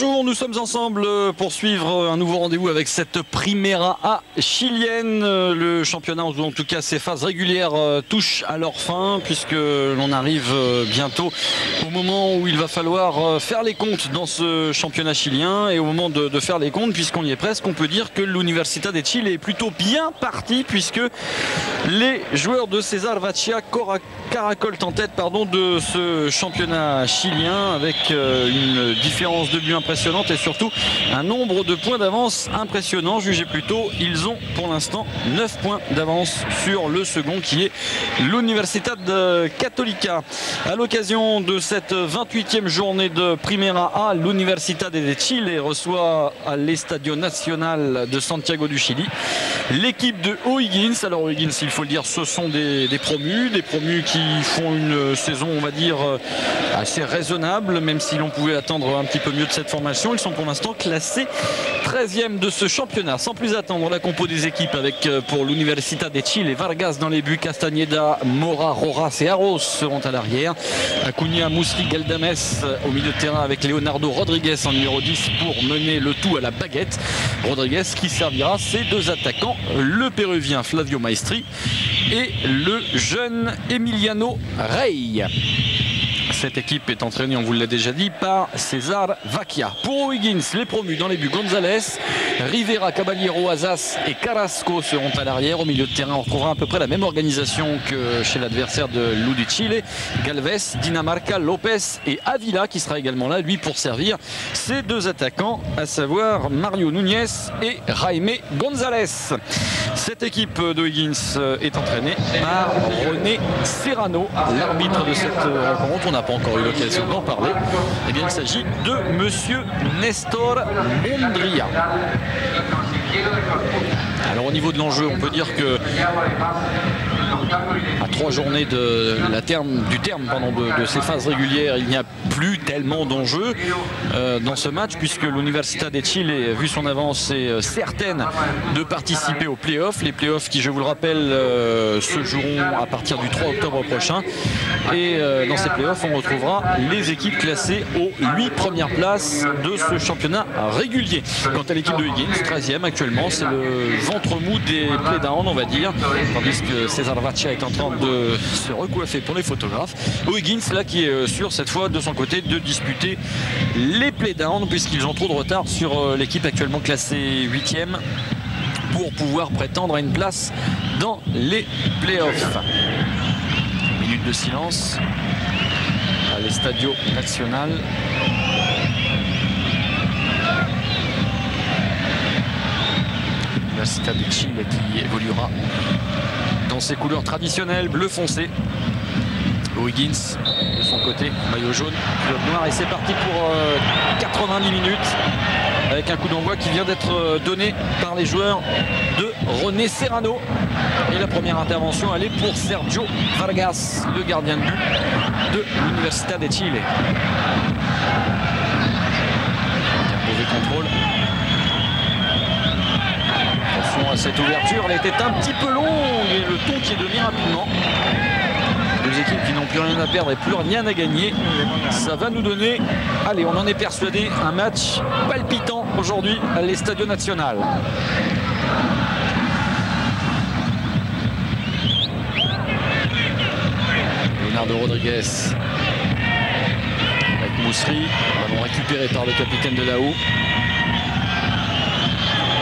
Bonjour, nous sommes ensemble pour suivre un nouveau rendez-vous avec cette Primera A chilienne. Le championnat, ou en tout cas ses phases régulières, touchent à leur fin puisque l'on arrive bientôt au moment où il va falloir faire les comptes dans ce championnat chilien. Et au moment de faire les comptes, puisqu'on y est presque, on peut dire que l'Universitad de Chile est plutôt bien parti puisque les joueurs de César Vachia caracolent en tête de ce championnat chilien avec une différence de but impressionnante et surtout un nombre de points d'avance impressionnant. Jugez plutôt, ils ont pour l'instant 9 points d'avance sur le second qui est l'Universidad Católica. À l'occasion de cette 28e journée de Primera A, l'Universidad de Chile reçoit à l'Estadio Nacional de Santiago du Chili l'équipe de O'Higgins. Alors O'Higgins, il faut le dire, ce sont des promus qui font une saison, on va dire, assez raisonnable, même si l'on pouvait attendre un petit peu mieux de cette formation. Ils sont pour l'instant classés 13e de ce championnat. Sans plus attendre, la compo des équipes avec pour l'Universidad de Chile, Vargas dans les buts, Castañeda, Mora, Rojas et Arros seront à l'arrière. Acuña, Musri, Galdames au milieu de terrain avec Leonardo Rodriguez en numéro 10 pour mener le tout à la baguette. Rodriguez qui servira ses deux attaquants, le péruvien Flavio Maestri et le jeune Emiliano Rey. Cette équipe est entraînée, on vous l'a déjà dit, par César Vachia. Pour O'Higgins, les promus dans les buts, González, Rivera, Caballero, Azas et Carrasco seront à l'arrière. Au milieu de terrain, on retrouvera à peu près la même organisation que chez l'adversaire de l'U de Chile. Galvez, Dinamarca, Lopez et Avila qui sera également là, lui, pour servir ces deux attaquants, à savoir Mario Núñez et Jaime González. Cette équipe d'O'Higgins est entraînée par René Serrano, l'arbitre de cette rencontre. On n'a pas encore eu l'occasion d'en parler. Eh bien, il s'agit de monsieur Nestor Mondria. Alors au niveau de l'enjeu, on peut dire que à 3 journées de ces phases régulières, il n'y a plus tellement d'enjeux dans ce match puisque l'Universidad de Chile, vu son avance, est certaine de participer aux playoffs. Les playoffs qui, je vous le rappelle, se joueront à partir du 3 octobre prochain. Et dans ces playoffs, on retrouvera les équipes classées aux 8 premières places de ce championnat régulier. Quant à l'équipe de Higgins, 13e actuellement, c'est le ventre mou des playdowns, on va dire, tandis que César Vachia est en train de se recoiffer pour les photographes. O'Higgins, là, qui est sûr cette fois de son côté de disputer les playdowns puisqu'ils ont trop de retard sur l'équipe actuellement classée 8e pour pouvoir prétendre à une place dans les playoffs. Minute de silence à l'Estadio Nacional. L'Universidad de Chile qui évoluera dans ses couleurs traditionnelles bleu foncé. O'Higgins de son côté, maillot jaune, culotte noire, et c'est parti pour 90 minutes avec un coup d'envoi qui vient d'être donné par les joueurs de René Serrano. Et la première intervention, elle est pour Sergio Vargas, le gardien de but de l'Universidad de Chile. Un mauvais contrôle. Attention à cette ouverture, elle était un petit peu longue et le ton qui est donné rapidement. Deux équipes qui n'ont plus rien à perdre et plus rien à gagner. Ça va nous donner, allez, on en est persuadé, un match palpitant aujourd'hui à l'Estadio Nacional. Leonardo Rodriguez avec Musri, ballon récupéré par le capitaine de l'AU.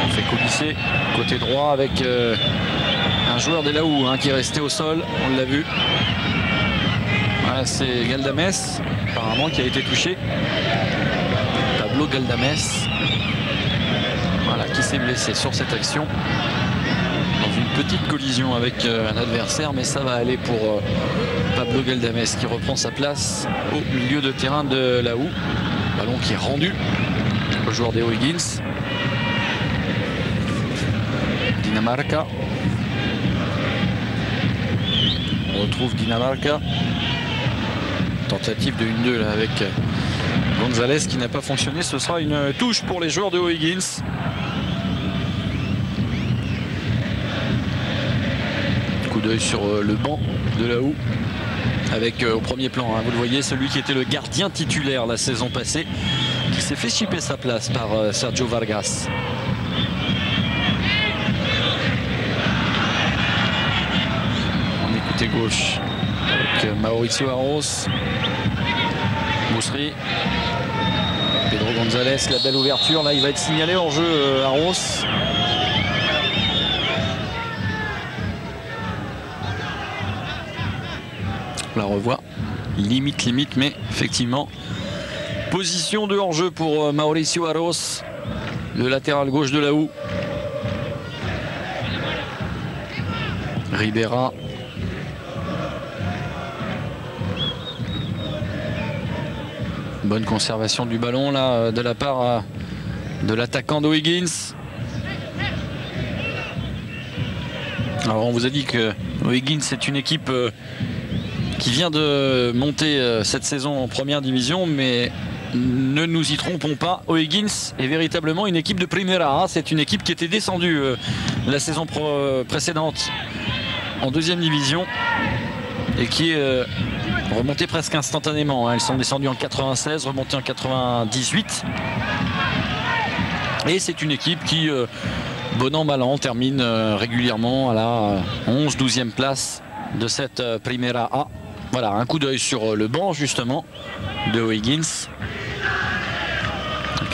On fait coulisser côté droit avec un joueur de l'AU qui est resté au sol, on l'a vu. Voilà, c'est Galdames apparemment qui a été touché. Pablo Galdames, voilà, qui s'est blessé sur cette action dans une petite collision avec un adversaire, mais ça va aller pour Pablo Galdames qui reprend sa place au milieu de terrain de l'AU. Ballon qui est rendu au joueur des O'Higgins. Dinamarca. On retrouve Dinamarca. Tentative de 1-2 là avec González qui n'a pas fonctionné. Ce sera une touche pour les joueurs de O'Higgins. Coup d'œil sur le banc de l'AU avec au premier plan, vous le voyez, celui qui était le gardien titulaire la saison passée, Il s'est fait chipper sa place par Sergio Vargas. On est côté gauche avec Mauricio Arros. Moussery. Pedro González, la belle ouverture. Là, il va être signalé hors jeu Arros. On la revoit. Limite, mais effectivement. Position de hors-jeu pour Mauricio Arros, le latéral gauche de la Houe. Ribera. Bonne conservation du ballon là de la part de l'attaquant d'O'Higgins. Alors on vous a dit que O'Higgins c'est une équipe qui vient de monter cette saison en première division, mais ne nous y trompons pas, O'Higgins est véritablement une équipe de Primera. C'est une équipe qui était descendue la saison précédente en deuxième division et qui est remontée presque instantanément. Elles sont descendues en 96, remontées en 98. Et c'est une équipe qui, bon an mal an, termine régulièrement à la 11-12e place de cette Primera A. Voilà, un coup d'œil sur le banc justement de O'Higgins.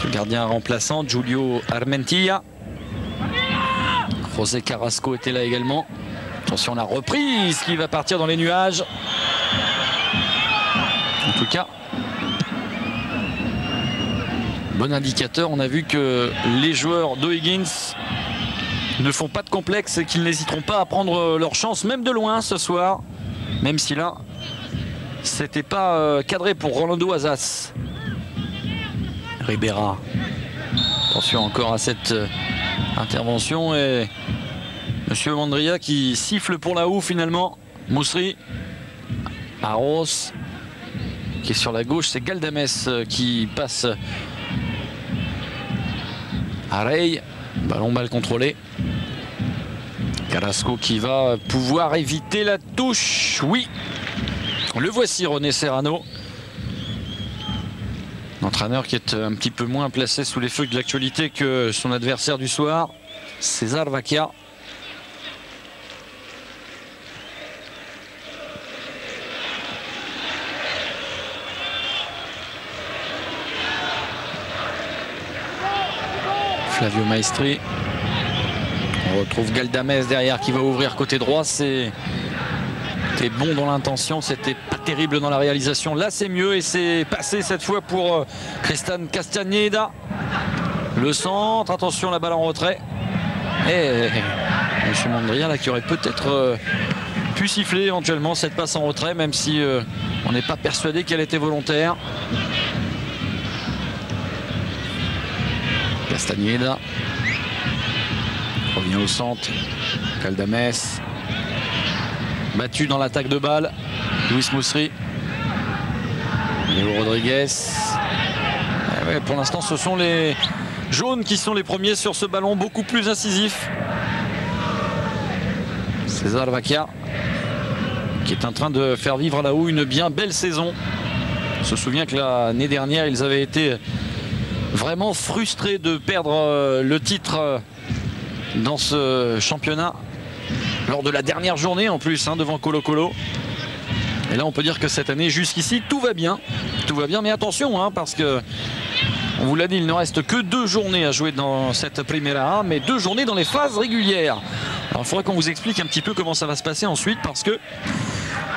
Le gardien remplaçant, Julio Armentilla. José Carrasco était là également. Attention, la reprise qui va partir dans les nuages. En tout cas, bon indicateur. On a vu que les joueurs d'O'Higgins ne font pas de complexe et qu'ils n'hésiteront pas à prendre leur chance, même de loin ce soir. Même si là, c'était pas cadré pour Rolando Azas. Ribera. Attention encore à cette intervention et Monsieur Mandria qui siffle pour la Houe finalement. Moussery. Arros qui est sur la gauche. C'est Galdames qui passe à Rey. Ballon mal contrôlé. Carrasco qui va pouvoir éviter la touche. Oui. Le voici, René Serrano. L'entraîneur qui est un petit peu moins placé sous les feux de l'actualité que son adversaire du soir, César Vacchia. Flavio Maestri. On retrouve Galdames derrière qui va ouvrir côté droit. C'était bon dans l'intention, c'était pas terrible dans la réalisation. Là c'est mieux et c'est passé cette fois pour Tristan Castañeda. Le centre, attention la balle en retrait. Et M. Mandria là qui aurait peut-être pu siffler éventuellement cette passe en retrait, même si on n'est pas persuadé qu'elle était volontaire. Castañeda revient au centre. Galdames. Battu dans l'attaque de balle, Luis Moussery. Léo Rodriguez. Ouais, pour l'instant, ce sont les jaunes qui sont les premiers sur ce ballon, beaucoup plus incisif. César Vacchia, qui est en train de faire vivre à la Houe une bien belle saison. On se souvient que l'année dernière, ils avaient été vraiment frustrés de perdre le titre dans ce championnat. Lors de la dernière journée en plus devant Colo Colo. Et là on peut dire que cette année jusqu'ici tout va bien. Tout va bien, mais attention parce que on vous l'a dit, il ne reste que 2 journées à jouer dans cette Primera A, mais 2 journées dans les phases régulières. Alors il faudrait qu'on vous explique un petit peu comment ça va se passer ensuite, parce que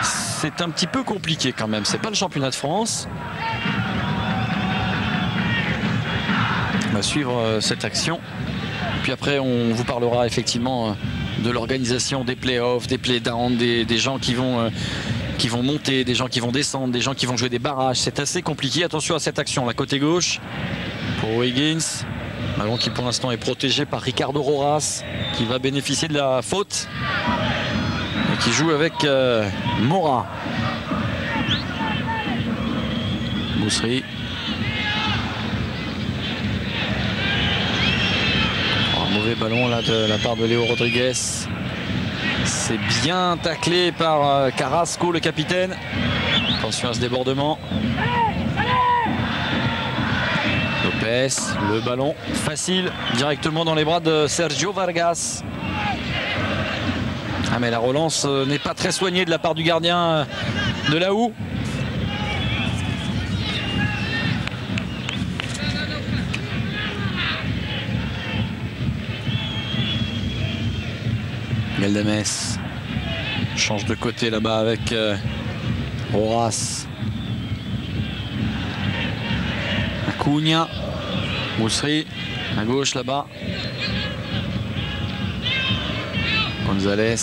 c'est un petit peu compliqué quand même. C'est pas le championnat de France. On va suivre cette action. Puis après on vous parlera effectivement de l'organisation des playoffs, des playdowns, des gens qui vont monter, des gens qui vont descendre, des gens qui vont jouer des barrages. C'est assez compliqué. Attention à cette action, la côté gauche pour O'Higgins. Ballon qui pour l'instant est protégé par Ricardo Rojas, qui va bénéficier de la faute et qui joue avec Mora. Moussery. Mauvais ballon là de la part de Léo Rodriguez. C'est bien taclé par Carrasco, le capitaine. Attention à ce débordement. Lopez, le ballon facile directement dans les bras de Sergio Vargas. Ah mais la relance n'est pas très soignée de la part du gardien de la Houe. Galdames change de côté là-bas avec Horace. Acuna, Moussery à gauche là-bas. Gonzalez.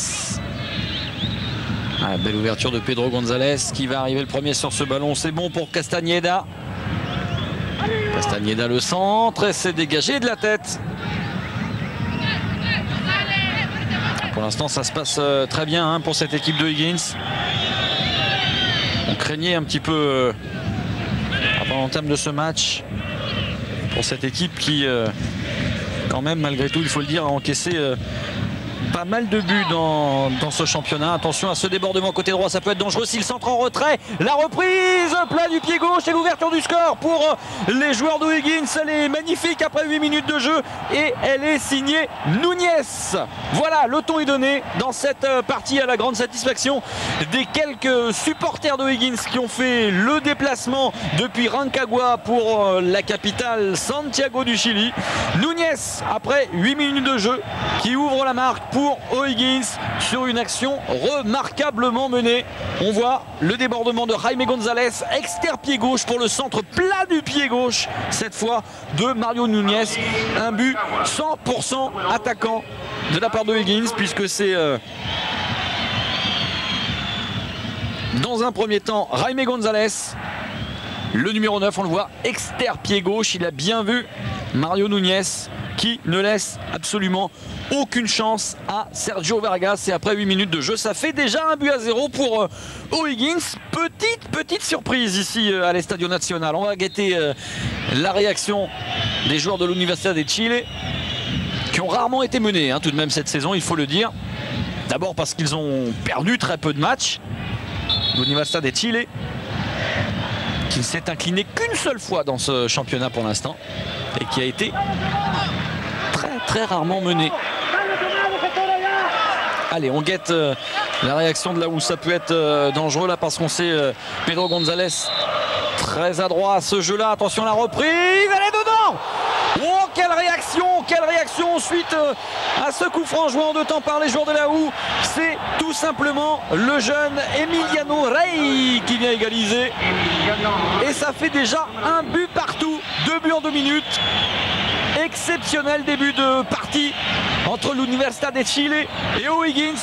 Ah, belle ouverture de Pedro Gonzalez qui va arriver le premier sur ce ballon. C'est bon pour Castañeda. Castañeda le centre et c'est dégagé de la tête. Pour l'instant ça se passe très bien hein, pour cette équipe de Higgins. On craignait un petit peu en termes de ce match pour cette équipe qui quand même malgré tout il faut le dire a encaissé pas mal de buts dans ce championnat. Attention à ce débordement côté droit, ça peut être dangereux s'il centre en retrait. La reprise, plat du pied gauche et l'ouverture du score pour les joueurs de Higgins. Elle est magnifique après 8 minutes de jeu et elle est signée Núñez. Voilà, le ton est donné dans cette partie à la grande satisfaction des quelques supporters de Higgins qui ont fait le déplacement depuis Rancagua pour la capitale Santiago du Chili. Núñez, après 8 minutes de jeu, qui ouvre la marque pour O'Higgins sur une action remarquablement menée. On voit le débordement de Jaime Gonzalez, externe pied gauche pour le centre plat du pied gauche, cette fois de Mario Núñez. Un but 100% attaquant de la part de Higgins, puisque c'est dans un premier temps Jaime Gonzalez, le numéro 9, on le voit, externe pied gauche. Il a bien vu Mario Núñez qui ne laisse absolument aucune chance à Sergio Vargas. Et après 8 minutes de jeu, ça fait déjà 1-0 pour O'Higgins. Petite surprise ici à l'Estadio Nacional. On va guetter la réaction des joueurs de l'Universidad de Chile qui ont rarement été menés tout de même cette saison, il faut le dire. D'abord parce qu'ils ont perdu très peu de matchs. L'Universidad de Chile qui ne s'est incliné qu'une seule fois dans ce championnat pour l'instant et qui a été très rarement mené. Allez, on guette la réaction de là où ça peut être dangereux là parce qu'on sait Pedro Gonzalez très adroit à ce jeu-là. Attention à la reprise, elle est dedans. Oh, quelle réaction suite à ce coup franc joué en 2 temps par les joueurs de la Houe. C'est tout simplement le jeune Emiliano Rey qui vient égaliser. Et ça fait déjà 1 but partout, 2 buts en 2 minutes. Exceptionnel début de partie entre l'Universidad de Chile et O'Higgins.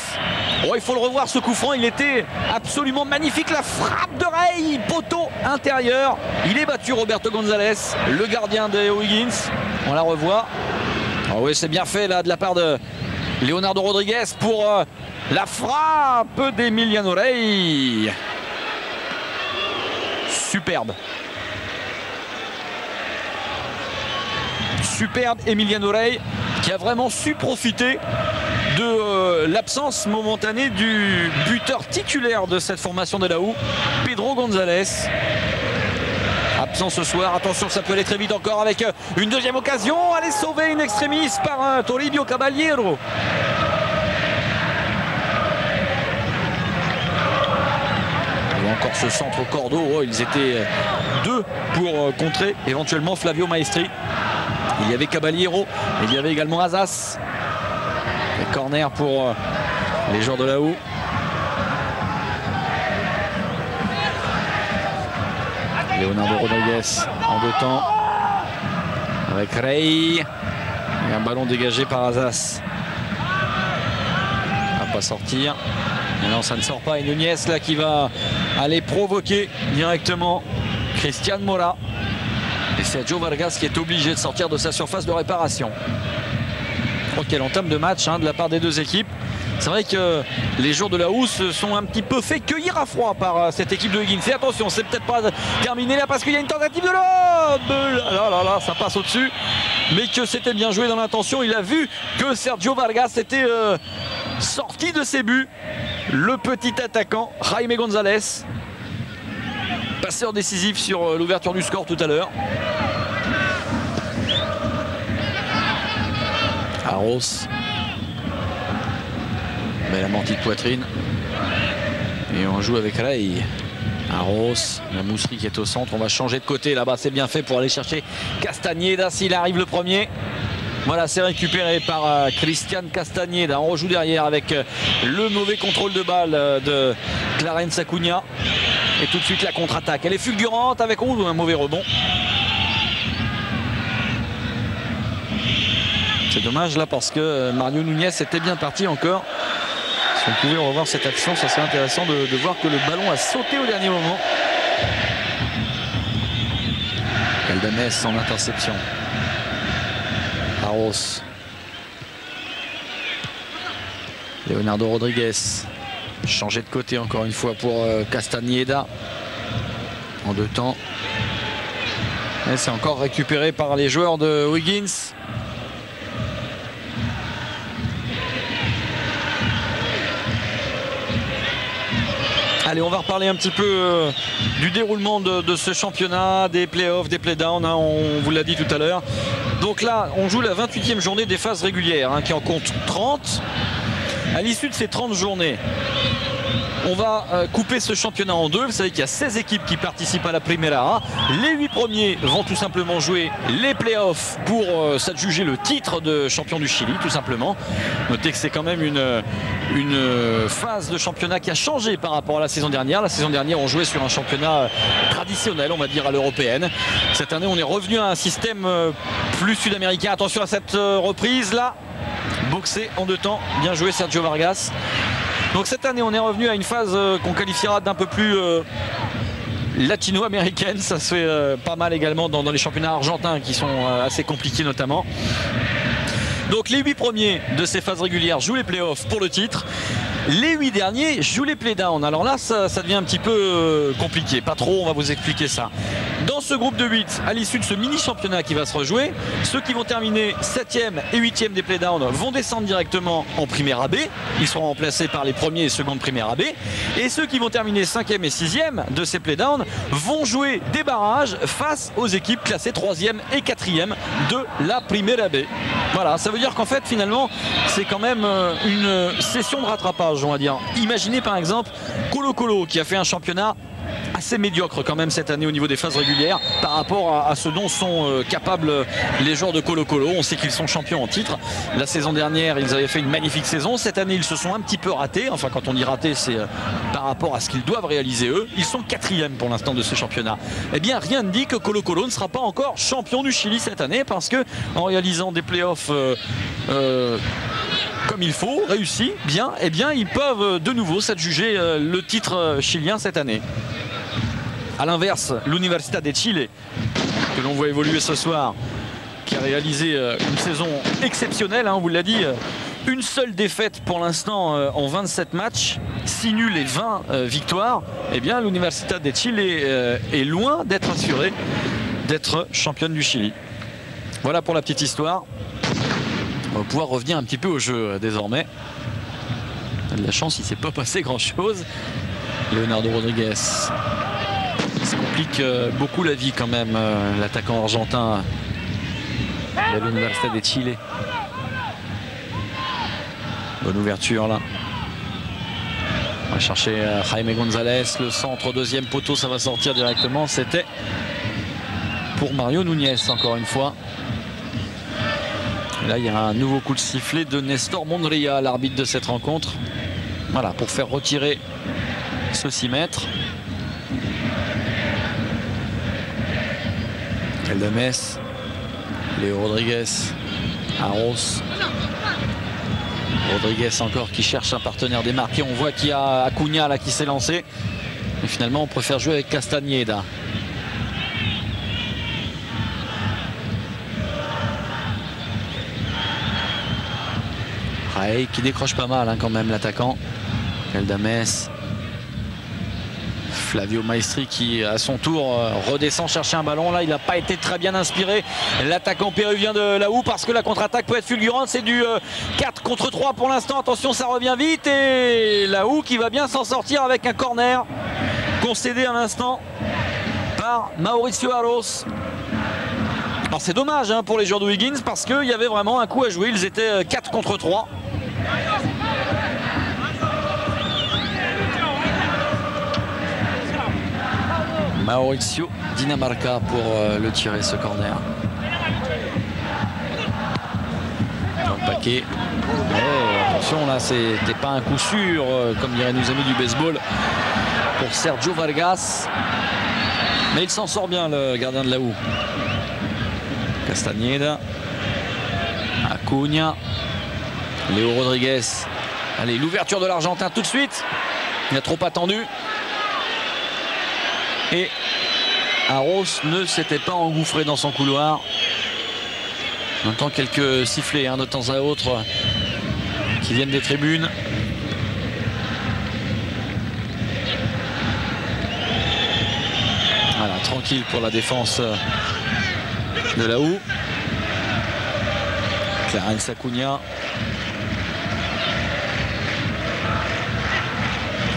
Oh, il faut le revoir ce coup franc, il était absolument magnifique. La frappe de Rey, poteau intérieur. Il est battu Roberto Gonzalez, le gardien de O'Higgins. On la revoit. Oh oui, c'est bien fait là de la part de Leonardo Rodriguez pour la frappe d'Emiliano Rey. Superbe. Superbe Emiliano Rey qui a vraiment su profiter de l'absence momentanée du buteur titulaire de cette formation de la Houe, Pedro Gonzalez. Absent ce soir, attention, ça peut aller très vite encore avec une deuxième occasion. Allez, sauver une extremis par Toribio Caballero. Encore ce centre au cordeau. Oh, ils étaient 2 pour contrer éventuellement Flavio Maestri. Il y avait Caballero, il y avait également Azas. Et corner pour les joueurs de la Houe. Leonardo Rodriguez en 2 temps avec Rey. Et un ballon dégagé par Azas. Ça va pas sortir. Mais non, ça ne sort pas. Et Núñez là qui va aller provoquer directement Cristian Mora. Et Sergio Vargas qui est obligé de sortir de sa surface de réparation. Oh, quelle entame de match de la part des deux équipes. C'est vrai que les joueurs de la Houe se sont un petit peu fait cueillir à froid par cette équipe de Higgins. Et attention, c'est peut-être pas terminé là parce qu'il y a une tentative de lob. Là, ça passe au-dessus. Mais que c'était bien joué dans l'intention. Il a vu que Sergio Vargas était sorti de ses buts. Le petit attaquant Jaime Gonzalez. Passeur décisif sur l'ouverture du score tout à l'heure. Arros. Belle amortie de poitrine. Et on joue avec Rey. Arros, la mousserie qui est au centre. On va changer de côté là-bas. C'est bien fait pour aller chercher Castañeda s'il arrive le premier. Voilà, c'est récupéré par Cristian Castañeda. On rejoue derrière avec le mauvais contrôle de balle de Clarence Acuna. Et tout de suite la contre-attaque. Elle est fulgurante avec un mauvais rebond. C'est dommage là parce que Mario Núñez était bien parti encore. Si on pouvait revoir cette action, ça serait intéressant de voir que le ballon a sauté au dernier moment. Caldames en interception. Arros. Leonardo Rodriguez. Changé de côté encore une fois pour Castañeda. En deux temps. Et c'est encore récupéré par les joueurs de Wiggins. Allez, on va reparler un petit peu du déroulement de ce championnat, des playoffs, des playdowns, hein, on vous l'a dit tout à l'heure. Donc là, on joue la 28e journée des phases régulières, hein, qui en compte 30. À l'issue de ces 30 journées, on va couper ce championnat en deux. Vous savez qu'il y a 16 équipes qui participent à la Primera A. Les 8 premiers vont tout simplement jouer les playoffs pour s'adjuger le titre de champion du Chili, tout simplement. Notez que c'est quand même une phase de championnat qui a changé par rapport à la saison dernière. La saison dernière, on jouait sur un championnat traditionnel, on va dire à l'européenne. Cette année, on est revenu à un système plus sud-américain. Attention à cette reprise là. Boxé en deux temps. Bien joué Sergio Vargas. Donc cette année, on est revenu à une phase qu'on qualifiera d'un peu plus latino-américaine. Ça se fait pas mal également dans les championnats argentins qui sont assez compliqués notamment. Donc les 8 premiers de ces phases régulières jouent les playoffs pour le titre. Les 8 derniers jouent les playdowns. Alors là, ça devient un petit peu compliqué. Pas trop, on va vous expliquer ça. Dans ce groupe de 8, à l'issue de ce mini-championnat qui va se rejouer, ceux qui vont terminer 7e et 8e des playdowns vont descendre directement en Primera B. Ils seront remplacés par les premiers et secondes Primera B. Et ceux qui vont terminer 5e et 6e de ces playdowns vont jouer des barrages face aux équipes classées 3e et 4e de la Primera B. Voilà, ça veut dire qu'en fait, finalement, c'est quand même une session de rattrapage, on va dire. Imaginez par exemple Colo-Colo qui a fait un championnat assez médiocre quand même cette année au niveau des phases régulières par rapport à ce dont sont capables les joueurs de Colo-Colo. On sait qu'ils sont champions en titre. La saison dernière, ils avaient fait une magnifique saison. Cette année, ils se sont un petit peu ratés. Enfin, quand on dit raté, c'est par rapport à ce qu'ils doivent réaliser eux. Ils sont 4e pour l'instant de ce championnat. Eh bien, rien ne dit que Colo-Colo ne sera pas encore champion du Chili cette année parce que en réalisant des playoffs comme il faut, réussi, bien, eh bien, ils peuvent de nouveau s'adjuger le titre chilien cette année. A l'inverse, l'Universitad de Chile, que l'on voit évoluer ce soir, qui a réalisé une saison exceptionnelle, hein, on vous l'a dit, une seule défaite pour l'instant en 27 matchs, 6 nuls et 20 victoires. Eh bien, l'Universitad de Chile est loin d'être assurée d'être championne du Chili. Voilà pour la petite histoire. On va pouvoir revenir un petit peu au jeu désormais. On a de la chance, il ne s'est pas passé grand-chose. Leonardo Rodriguez. Ça complique beaucoup la vie quand même, l'attaquant argentin de l'Universitad de Chile. Bonne ouverture là. On va chercher Jaime González, le centre, deuxième poteau, ça va sortir directement. C'était pour Mario Núñez encore une fois. Et là, il y a un nouveau coup de sifflet de Nestor Mondria, l'arbitre de cette rencontre. Voilà, pour faire retirer ce 6 mètres. Caldames, Léo Rodriguez, Arros. Rodriguez encore qui cherche un partenaire démarqué. On voit qu'il y a Acuna là qui s'est lancé. Mais finalement, on préfère jouer avec Castañeda. Rey qui décroche pas mal hein, quand même l'attaquant. Caldames. Flavio Maestri qui à son tour redescend chercher un ballon. Là il n'a pas été très bien inspiré, l'attaquant péruvien de Laou, parce que la contre-attaque peut être fulgurante. C'est du 4 contre 3 pour l'instant. Attention, ça revient vite et Laou qui va bien s'en sortir avec un corner concédé à l'instant par Mauricio Arros. Alors c'est dommage pour les joueurs de Wiggins parce qu'il y avait vraiment un coup à jouer. Ils étaient 4 contre 3. Maurizio Dinamarca pour le tirer, ce corner. Dans le paquet. Oh, attention, là, c'était pas un coup sûr, comme diraient nos amis du baseball, pour Sergio Vargas. Mais il s'en sort bien, le gardien de la Houe. Castañeda. Acuna. Léo Rodriguez. Allez, l'ouverture de l'Argentin tout de suite. Il a trop attendu. Et Arros ne s'était pas engouffré dans son couloir. On entend quelques sifflets de temps à autre qui viennent des tribunes. Voilà, tranquille pour la défense de la Houe. Clarence Acuna.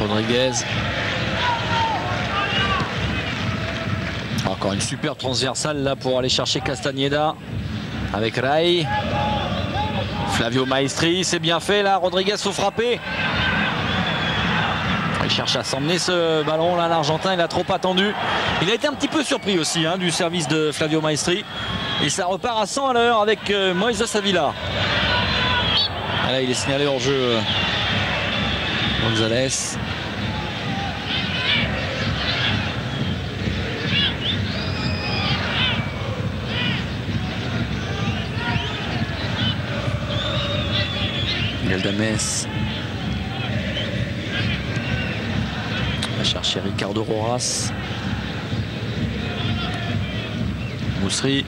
Rodriguez. Encore une super transversale là pour aller chercher Castañeda avec Rai. Flavio Maestri, c'est bien fait là. Rodriguez faut frapper. Il cherche à s'emmener ce ballon là. L'Argentin, il a trop attendu. Il a été un petit peu surpris aussi du service de Flavio Maestri. Et ça repart à 100 à l'heure avec Moïse Savilla. Ah, là, il est signalé hors jeu. Gonzalez. Galdames. On va chercher Ricardo Rojas. Moussery.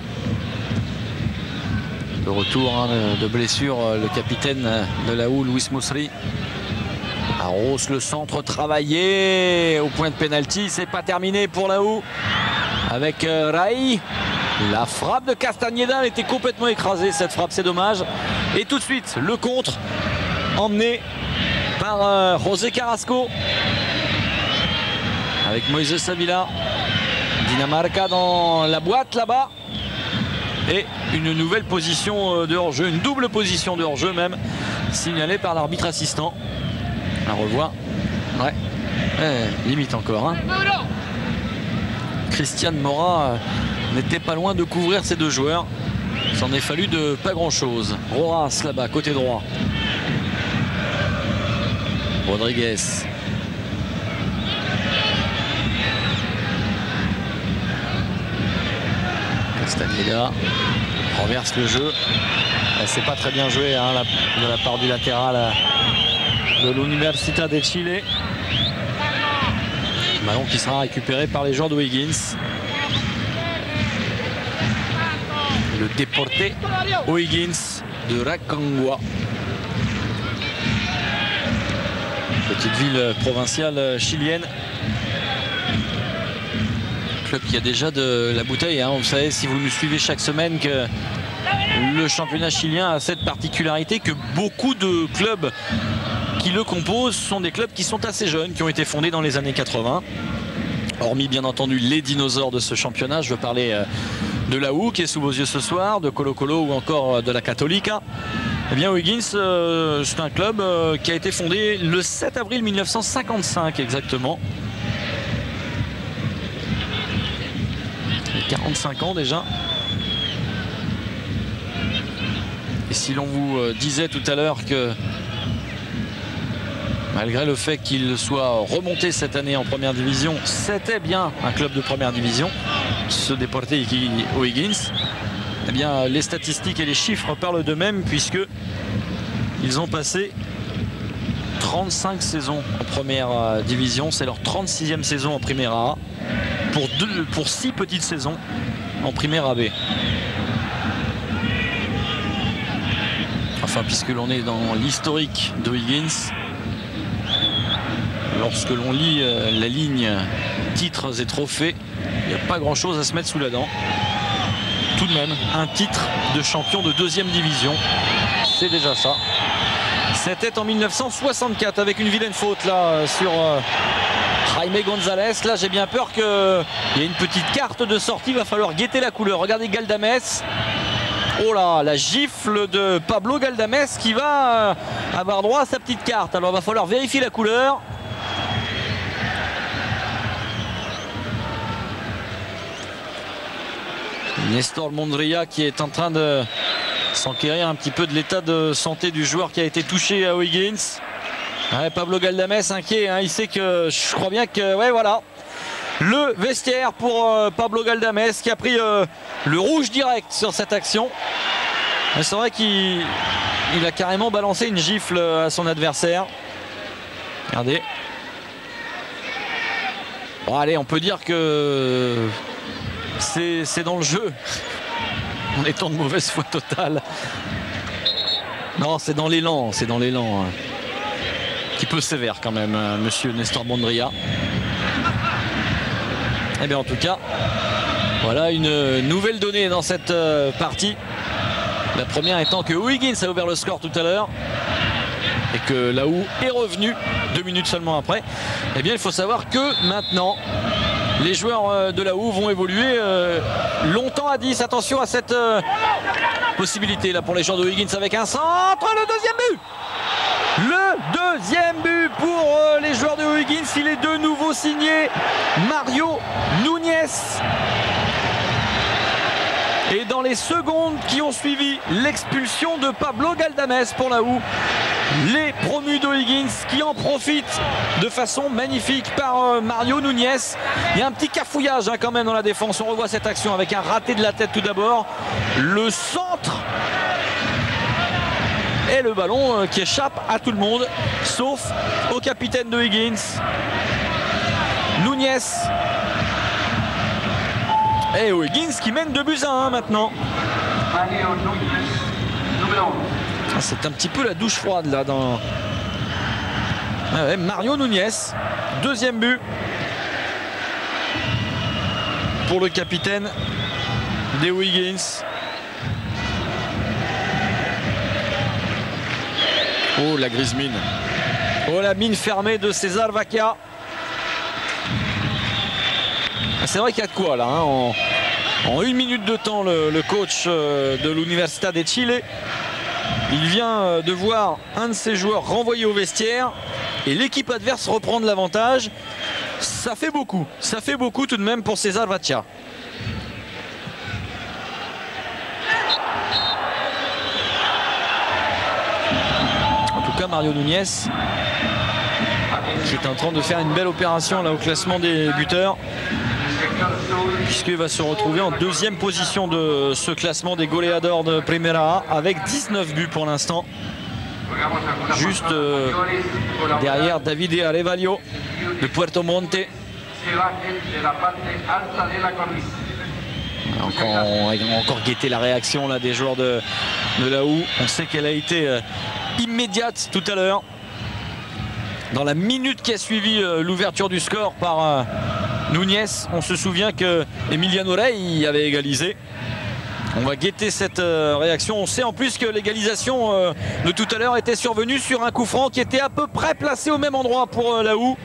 Le retour de blessure, le capitaine de la Houe, Luis Moussery. Arros, le centre travaillé au point de pénalty. C'est pas terminé pour la Houe. Avec Rai. La frappe de Castañeda, elle était complètement écrasée, cette frappe, c'est dommage. Et tout de suite, le contre, emmené par José Carrasco. Avec Moïse Savilla. Dinamarca dans la boîte là-bas. Et une nouvelle position de hors-jeu, une double position de hors-jeu même, signalée par l'arbitre assistant. On la revoit. Ouais, limite encore. Christian Mora n'était pas loin de couvrir ces deux joueurs. Il s'en est fallu de pas grand-chose. Rojas là-bas, côté droit. Rodriguez. Castañeda renverse le jeu. C'est pas très bien joué de la part du latéral de l'Università de Chile. Ballon qui sera récupéré par les joueurs de Wiggins. Le Deportes O'Higgins de Rancagua. Petite ville provinciale chilienne. Club qui a déjà de la bouteille. Vous savez, si vous nous suivez chaque semaine, que le championnat chilien a cette particularité que beaucoup de clubs qui le composent sont des clubs qui sont assez jeunes, qui ont été fondés dans les années 80. Hormis bien entendu les dinosaures de ce championnat, je veux parler de la Houe qui est sous vos yeux ce soir, de Colo-Colo ou encore de la Católica. Eh bien Wiggins, c'est un club qui a été fondé le 7 avril 1955 exactement. 45 ans déjà. Et si l'on vous disait tout à l'heure que malgré le fait qu'il soit remonté cette année en première division, c'était bien un club de première division, ce Deportes O'Higgins, eh bien les statistiques et les chiffres parlent d'eux-mêmes puisque ils ont passé 35 saisons en première division, c'est leur 36e saison en Primera A pour 6 petites saisons en Primera B. Enfin, puisque l'on est dans l'historique de Higgins, lorsque l'on lit la ligne titres et trophées, il n'y a pas grand chose à se mettre sous la dent. Tout de même, un titre de champion de 2e division, c'est déjà ça. C'était en 1964 avec une vilaine faute là sur Jaime González, là j'ai bien peur qu'il y ait une petite carte de sortie, il va falloir guetter la couleur. Regardez Galdames. Oh là, la gifle de Pablo Galdames qui va avoir droit à sa petite carte. Alors il va falloir vérifier la couleur. Nestor Mondria qui est en train de s'enquérir un petit peu de l'état de santé du joueur qui a été touché à O'Higgins. Ouais, Pablo Galdames inquiet, hein, il sait que je crois bien que ouais voilà. Le vestiaire pour Pablo Galdames qui a pris le rouge direct sur cette action. C'est vrai qu'il a carrément balancé une gifle à son adversaire. Regardez. Bon, allez, on peut dire que c'est dans le jeu. En étant de mauvaise foi totale. Non, c'est dans l'élan, c'est dans l'élan. Un petit peu sévère quand même, monsieur Nestor Mondria. Eh bien en tout cas, voilà une nouvelle donnée dans cette partie. La première étant que O'Higgins a ouvert le score tout à l'heure et que Laou est revenu 2 minutes seulement après. Eh bien il faut savoir que maintenant les joueurs de Laou vont évoluer longtemps à 10. Attention à cette possibilité là pour les joueurs de O'Higgins avec un centre, le deuxième but. Le deuxième but pour les joueurs de O'Higgins, il est de nouveau signé Mario Núñez. Et dans les secondes qui ont suivi l'expulsion de Pablo Galdames pour Laou, les promus d'O'Higgins qui en profitent de façon magnifique par Mario Núñez. Il y a un petit cafouillage quand même dans la défense. On revoit cette action avec un raté de la tête tout d'abord. Le centre. Et le ballon qui échappe à tout le monde, sauf au capitaine de Higgins, Núñez. Et Higgins qui mène 2-1 maintenant. C'est un petit peu la douche froide là dans... Ah ouais, Mario Núñez, deuxième but pour le capitaine des Higgins. Oh la grise mine. Oh la mine fermée de César Vacchia. C'est vrai qu'il y a de quoi là. Hein. En 1 minute de temps, le coach de l'Università de Chile, il vient de voir un de ses joueurs renvoyé au vestiaire et l'équipe adverse reprendre l'avantage. Ça fait beaucoup tout de même pour César Vacchia. Mario Núñez qui est en train de faire une belle opération là au classement des buteurs, puisqu'il va se retrouver en 2e position de ce classement des goleadors de Primera A avec 19 buts pour l'instant, juste derrière Davide Arevalio de Puerto Monte. On va encore guetter la réaction là des joueurs de Laou. On sait qu'elle a été immédiate tout à l'heure. Dans la minute qui a suivi l'ouverture du score par Núñez, on se souvient que Emiliano Rey avait égalisé. On va guetter cette réaction. On sait en plus que l'égalisation de tout à l'heure était survenue sur un coup franc qui était à peu près placé au même endroit pour Laou.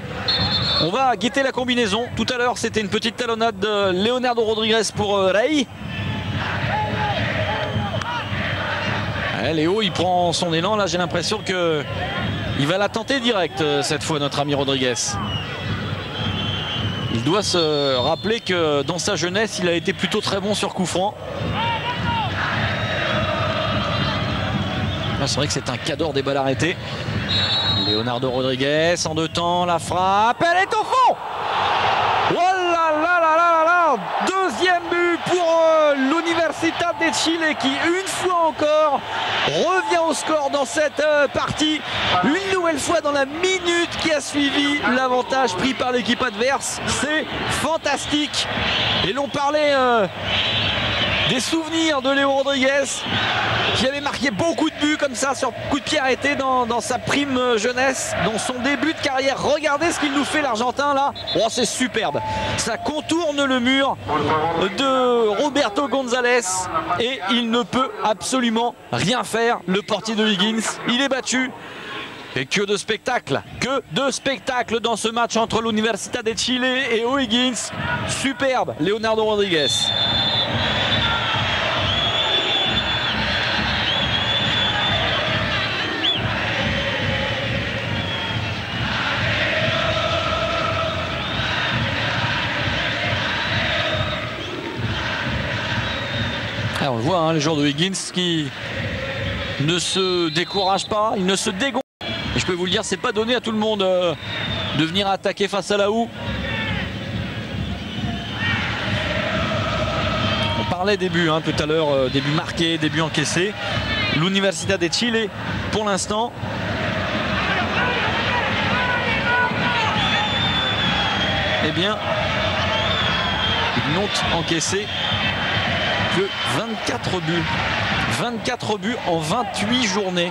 On va guetter la combinaison. Tout à l'heure, c'était une petite talonnade de Leonardo Rodriguez pour Rey. Léo, il prend son élan. Là, j'ai l'impression qu'il va la tenter direct cette fois, notre ami Rodriguez. Il doit se rappeler que dans sa jeunesse, il a été plutôt très bon sur coup franc. C'est vrai que c'est un cador des balles arrêtées. Leonardo Rodriguez en 2 temps, la frappe, elle est au fond. Oh là là là là là, deuxième but pour l'Università de Chile qui une fois encore revient au score dans cette partie. Une nouvelle fois dans la minute qui a suivi, l'avantage pris par l'équipe adverse. C'est fantastique. Et l'on parlait des souvenirs de Léo Rodriguez qui avait marqué beaucoup de buts comme ça sur coup de pied arrêté dans sa prime jeunesse, dans son début de carrière. Regardez ce qu'il nous fait l'Argentin là. Oh, c'est superbe. Ça contourne le mur de Roberto González et il ne peut absolument rien faire. Le portier de Higgins, il est battu. Et que de spectacle dans ce match entre l'Universidad de Chile et O'Higgins. Superbe, Leonardo Rodriguez. Alors on le voit, hein, les joueurs de O'Higgins qui ne se découragent pas, ils ne se dégonflent. Et je peux vous le dire, c'est pas donné à tout le monde de venir attaquer face à la houe. On parlait début tout à l'heure, début marqué, début encaissé. L'Universidad de Chile, pour l'instant, eh bien, ils n'ont encaissé que 24 buts. 24 buts en 28 journées.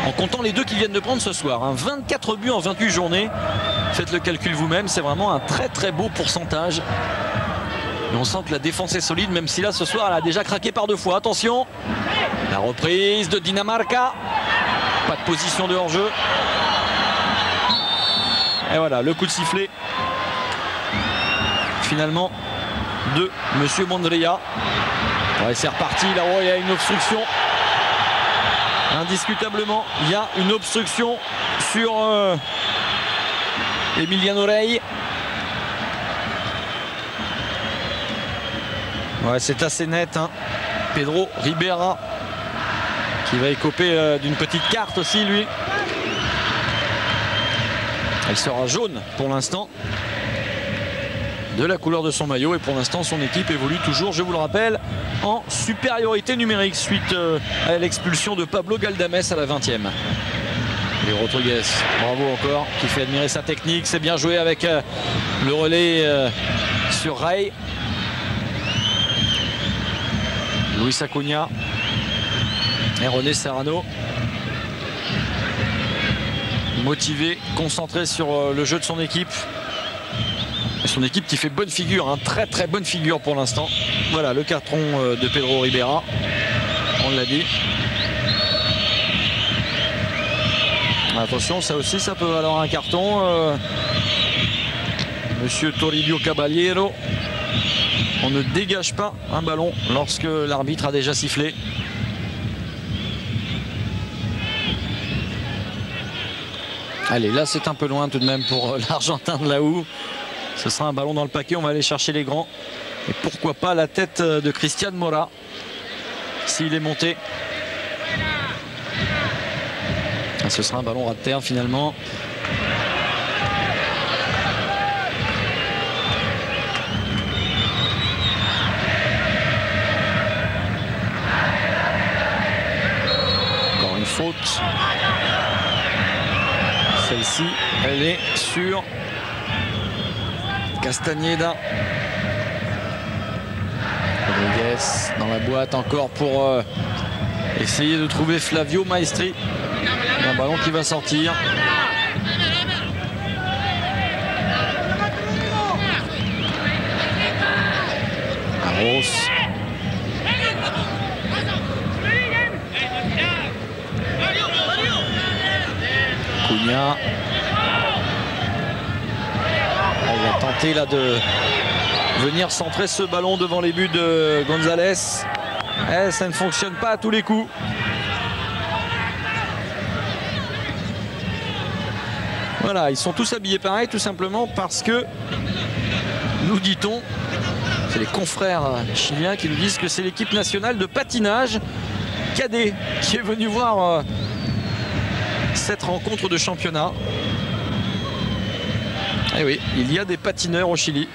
En comptant les deux qu'ils viennent de prendre ce soir. 24 buts en 28 journées. Faites le calcul vous-même. C'est vraiment un très très beau pourcentage. Et on sent que la défense est solide, même si là ce soir elle a déjà craqué par 2 fois. Attention. La reprise de Dinamarca. Pas de position de hors-jeu. Et voilà, le coup de sifflet. Finalement, de Monsieur Mondria. Ouais, c'est reparti, là il y a une obstruction. Indiscutablement, il y a une obstruction sur Emiliano Rey. Ouais, c'est assez net. Pedro Ribera qui va écoper d'une petite carte aussi, lui. Elle sera jaune pour l'instant, de la couleur de son maillot, et pour l'instant son équipe évolue toujours, je vous le rappelle, en supériorité numérique suite à l'expulsion de Pablo Galdames à la 20e. Et Rodriguez, bravo encore, qui fait admirer sa technique. C'est bien joué avec le relais sur Rey. Luis Acuna et René Serrano, motivé, concentré sur le jeu de son équipe. Et son équipe qui fait bonne figure, très très bonne figure pour l'instant. Voilà le carton de Pedro Ribera, on l'a dit. Attention, ça aussi ça peut valoir un carton. Monsieur Toribio Caballero, on ne dégage pas un ballon lorsque l'arbitre a déjà sifflé. Allez, là c'est un peu loin tout de même pour l'Argentin de la houe. Ce sera un ballon dans le paquet, on va aller chercher les grands. Et pourquoi pas la tête de Christian Mora, s'il est monté. Ce sera un ballon ras de terre finalement. Encore une faute. Celle-ci, elle est sur Castañeda. Rodriguez dans la boîte encore pour essayer de trouver Flavio Maestri. Un ballon qui va sortir. Arros. Cunha. Il va tenter là de venir centrer ce ballon devant les buts de González. Ça ne fonctionne pas à tous les coups. Voilà, ils sont tous habillés pareil tout simplement parce que, nous dit-on, c'est les confrères chiliens qui nous disent que c'est l'équipe nationale de patinage cadet qui est venue voir cette rencontre de championnat. Et oui, il y a des patineurs au Chili.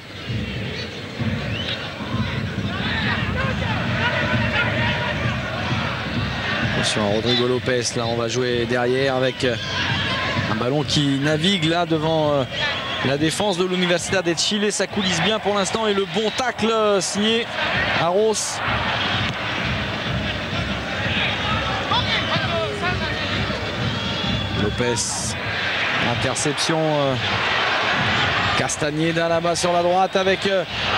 Attention à Rodrigo Lopez, là on va jouer derrière avec un ballon qui navigue là devant la défense de l'Universidad de Chile. Ça coulisse bien pour l'instant et le bon tacle signé Arros. Lopez, interception. Castañeda là-bas sur la droite avec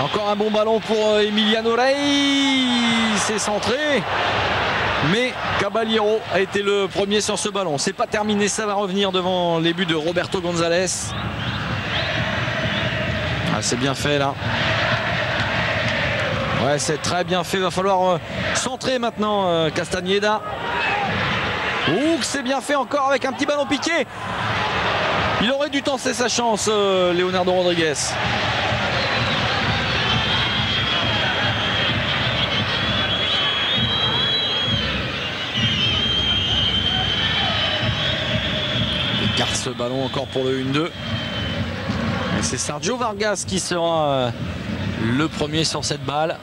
encore un bon ballon pour Emiliano Rey. C'est centré. Mais Caballero a été le premier sur ce ballon. C'est pas terminé, ça va revenir devant les buts de Roberto González. Ah, c'est bien fait là. Ouais, c'est très bien fait. Il va falloir centrer maintenant Castañeda. Ouh, c'est bien fait encore avec un petit ballon piqué. Il aurait dû tenter sa chance, Leonardo Rodriguez. Il garde ce ballon encore pour le 1-2. Et c'est Sergio Vargas qui sera le premier sur cette balle.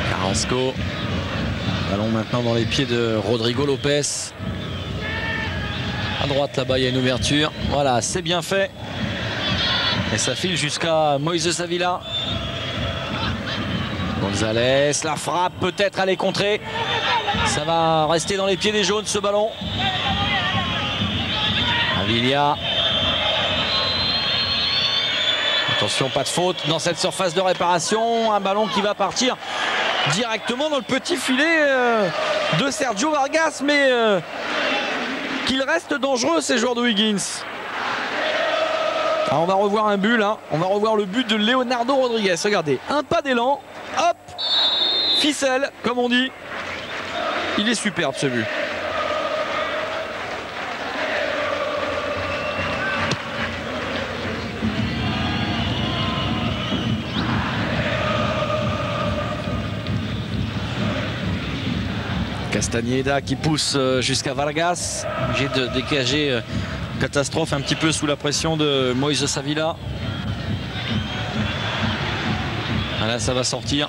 Carrasco. Ballon maintenant dans les pieds de Rodrigo Lopez. À droite là-bas il y a une ouverture. Voilà, c'est bien fait. Et ça file jusqu'à Moïse Avila. González, la frappe peut-être, elle est contrée. Ça va rester dans les pieds des jaunes ce ballon. Avila. Attention, pas de faute dans cette surface de réparation. Un ballon qui va partir directement dans le petit filet de Sergio Vargas, mais qu'il reste dangereux ces joueurs de Higgins. Alors on va revoir un but là, on va revoir le but de Leonardo Rodriguez. Regardez, un pas d'élan, hop, ficelle comme on dit. Il est superbe ce but. Castañeda qui pousse jusqu'à Vargas, obligé de dégager. Catastrophe un petit peu sous la pression de Moïse Avila. Là ça va sortir.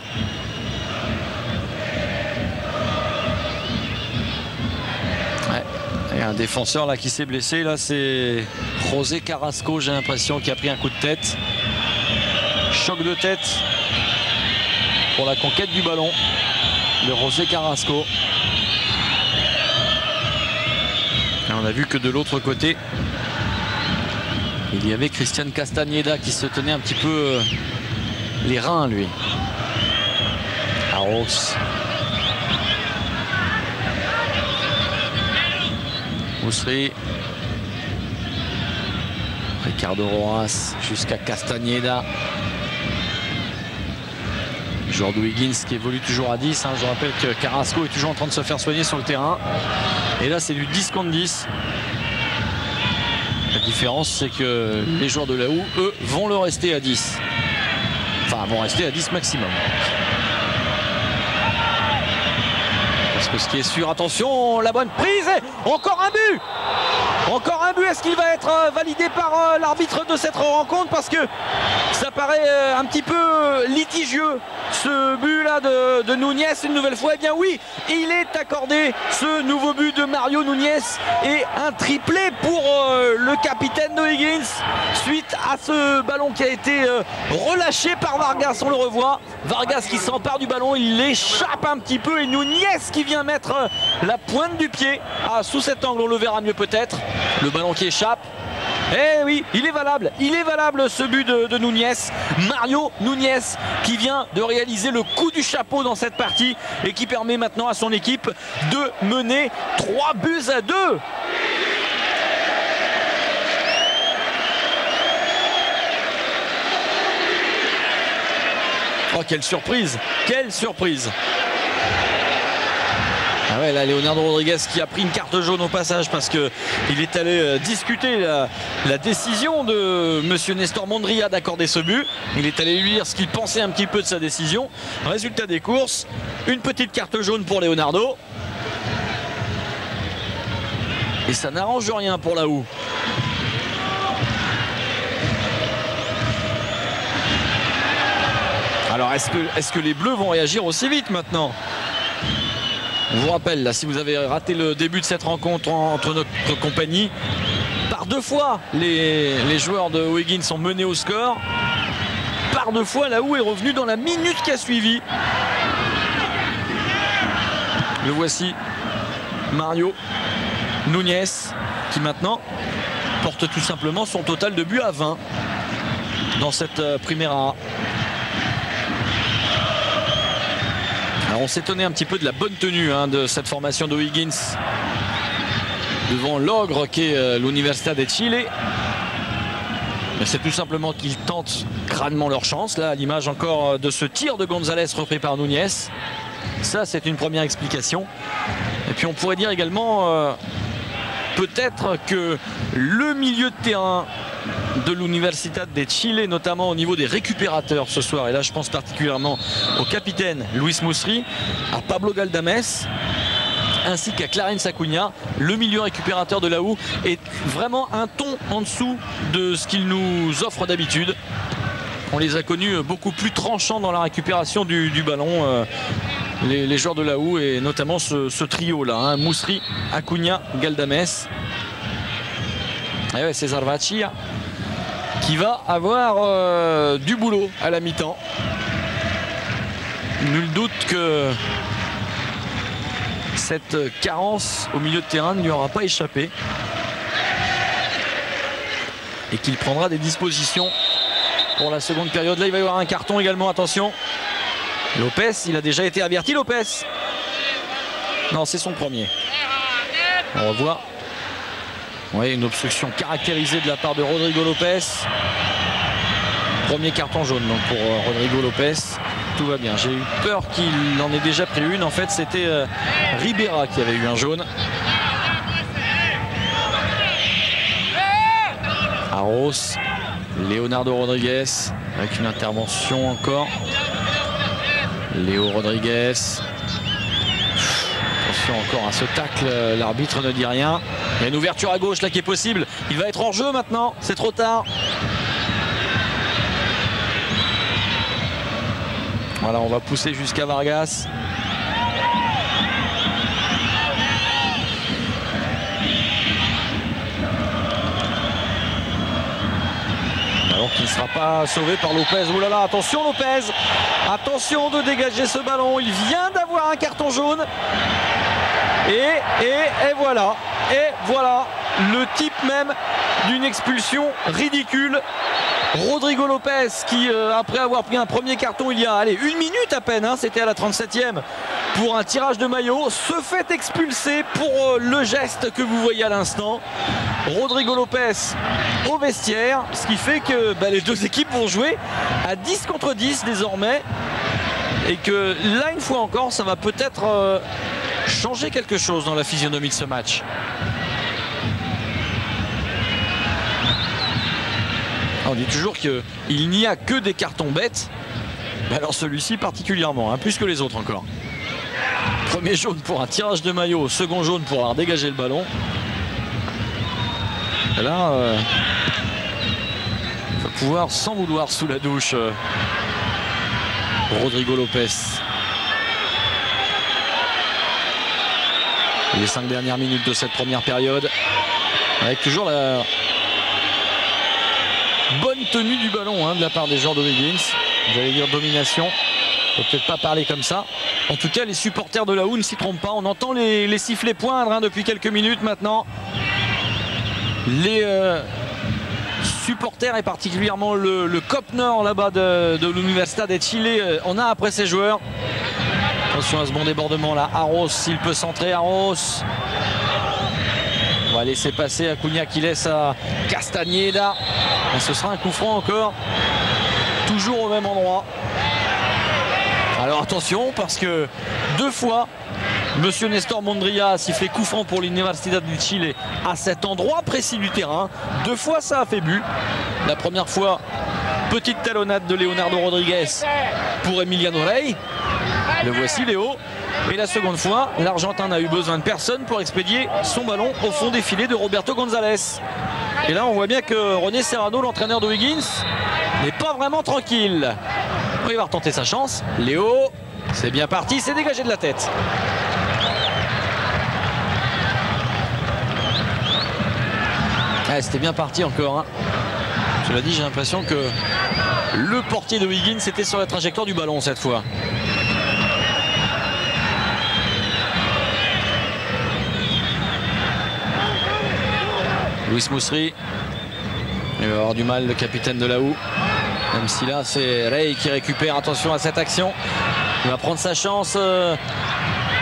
Ouais. Il y a un défenseur là qui s'est blessé. Là c'est José Carrasco, j'ai l'impression, qui a pris un coup de tête. Choc de tête pour la conquête du ballon de José Carrasco. Et on a vu que de l'autre côté, il y avait Cristian Castañeda qui se tenait un petit peu les reins, lui. Arros. Moussery. Ricardo Rojas jusqu'à Castañeda. Joueur de Higgins qui évolue toujours à 10. Je rappelle que Carrasco est toujours en train de se faire soigner sur le terrain. Et là, c'est du 10 contre 10. La différence, c'est que les joueurs de la OU, eux, vont le rester à 10. Enfin, vont rester à 10 maximum. Parce que ce qui est sûr, attention, la bonne prise. Et encore un but. Encore un but. Est-ce qu'il va être validé par l'arbitre de cette rencontre? Parce que ça paraît un petit peu litigieux, ce but là de Núñez une nouvelle fois. Eh bien oui, il est accordé, ce nouveau but de Mario Núñez, et un triplé pour le capitaine de Higgins suite à ce ballon qui a été relâché par Vargas. On le revoit, Vargas qui s'empare du ballon, il échappe un petit peu et Núñez qui vient mettre la pointe du pied. Sous cet angle on le verra mieux peut-être. Le ballon qui échappe. Eh oui, il est valable ce but de Núñez. Mario Núñez qui vient de réaliser le coup du chapeau dans cette partie et qui permet maintenant à son équipe de mener 3-2. Oh, quelle surprise! Quelle surprise! Ah ouais, là Leonardo Rodriguez qui a pris une carte jaune au passage parce qu'il est allé discuter la décision de monsieur Nestor Mondria d'accorder ce but. Il est allé lui dire ce qu'il pensait un petit peu de sa décision. Résultat des courses, une petite carte jaune pour Leonardo. Et ça n'arrange rien pour la OU. Alors est-ce que les Bleus vont réagir aussi vite maintenant? On vous rappelle, là, si vous avez raté le début de cette rencontre entre notre compagnie, par 2 fois, les joueurs de Higgins sont menés au score. Par 2 fois, la OU est revenue dans la minute qui a suivi. Le voici, Mario Núñez, qui maintenant porte tout simplement son total de buts à 20 dans cette Primera. Alors on s'étonnait un petit peu de la bonne tenue de cette formation d'O'Higgins devant l'ogre qu'est l'Universitad de Chile. Mais c'est tout simplement qu'ils tentent crânement leur chance, là à l'image encore de ce tir de González repris par Núñez. Ça c'est une première explication. Et puis on pourrait dire également peut-être que le milieu de terrain de l'Universitad de Chile, notamment au niveau des récupérateurs ce soir, et là je pense particulièrement au capitaine Luis Musri, à Pablo Galdames, ainsi qu'à Clarence Acuna, le milieu récupérateur de l'AU est vraiment un ton en dessous de ce qu'il nous offre d'habitude. On les a connus beaucoup plus tranchants dans la récupération du ballon, les joueurs de l'AU, et notamment ce trio là, Musri, Acuna, Galdames. Et ouais, César Vachia qui va avoir du boulot à la mi-temps. Nul doute que cette carence au milieu de terrain ne lui aura pas échappé et qu'il prendra des dispositions pour la seconde période. Là il va y avoir un carton également, attention. Lopez, il a déjà été averti, Lopez. Non, c'est son premier. On revoit. Oui, une obstruction caractérisée de la part de Rodrigo Lopez. Premier carton jaune donc pour Rodrigo Lopez. Tout va bien. J'ai eu peur qu'il en ait déjà pris une. En fait, c'était Ribera qui avait eu un jaune. Arros, Leonardo Rodriguez avec une intervention encore. Léo Rodriguez. Attention encore à ce tacle, l'arbitre ne dit rien. Il y a une ouverture à gauche là qui est possible. Il va être hors jeu maintenant, c'est trop tard. Voilà, on va pousser jusqu'à Vargas. Alors qu'il ne sera pas sauvé par Lopez. Oh là là, attention Lopez. Attention de dégager ce ballon. Il vient d'avoir un carton jaune. Et voilà. Et voilà le type même d'une expulsion ridicule. Rodrigo Lopez qui, après avoir pris un premier carton il y a une minute à peine, c'était à la 37e, pour un tirage de maillot, se fait expulser pour le geste que vous voyez à l'instant. Rodrigo Lopez au vestiaire, ce qui fait que les deux équipes vont jouer à 10 contre 10 désormais. Et que là, une fois encore, ça va peut-être changer quelque chose dans la physionomie de ce match. On dit toujours qu'il n'y a que des cartons bêtes. Alors celui-ci particulièrement, plus que les autres encore. Premier jaune pour un tirage de maillot, second jaune pour avoir dégagé le ballon. Et là, il va pouvoir sans vouloir sous la douche Rodrigo Lopez. Les 5 dernières minutes de cette première période, avec toujours la bonne tenue du ballon de la part des joueurs d'O'Higgins. J'allais dire domination, on peut peut-être pas parler comme ça. En tout cas, les supporters de l'AU ne s'y trompent pas. On entend les sifflets poindre depuis quelques minutes maintenant. Les supporters, et particulièrement le COP Nord là-bas de l'Universitad de Chile, on a après ces joueurs. Attention à ce bon débordement là. Arros, s'il peut centrer, Arros. On va laisser passer Acuna qui laisse à Castañeda. Et ce sera un coup franc encore. Toujours au même endroit. Alors attention, parce que 2 fois, Monsieur Nestor Mondria a sifflé coup franc pour l'Universidad de Chile à cet endroit précis du terrain. 2 fois ça a fait but. La première fois, petite talonnade de Leonardo Rodriguez pour Emiliano Rey. Le voici Léo. Et la seconde fois, l'Argentin n'a eu besoin de personne pour expédier son ballon au fond des filets de Roberto González. Et là on voit bien que René Serrano, l'entraîneur d'O'Higgins, n'est pas vraiment tranquille. Il va retenter sa chance. Léo, c'est bien parti, c'est dégagé de la tête. C'était bien parti encore. Cela dit, j'ai l'impression que le portier d'O'Higgins était sur la trajectoire du ballon cette fois. Luis Moussery. Il va avoir du mal, le capitaine de la Houe. Même si là, c'est Rey qui récupère. Attention à cette action. Il va prendre sa chance.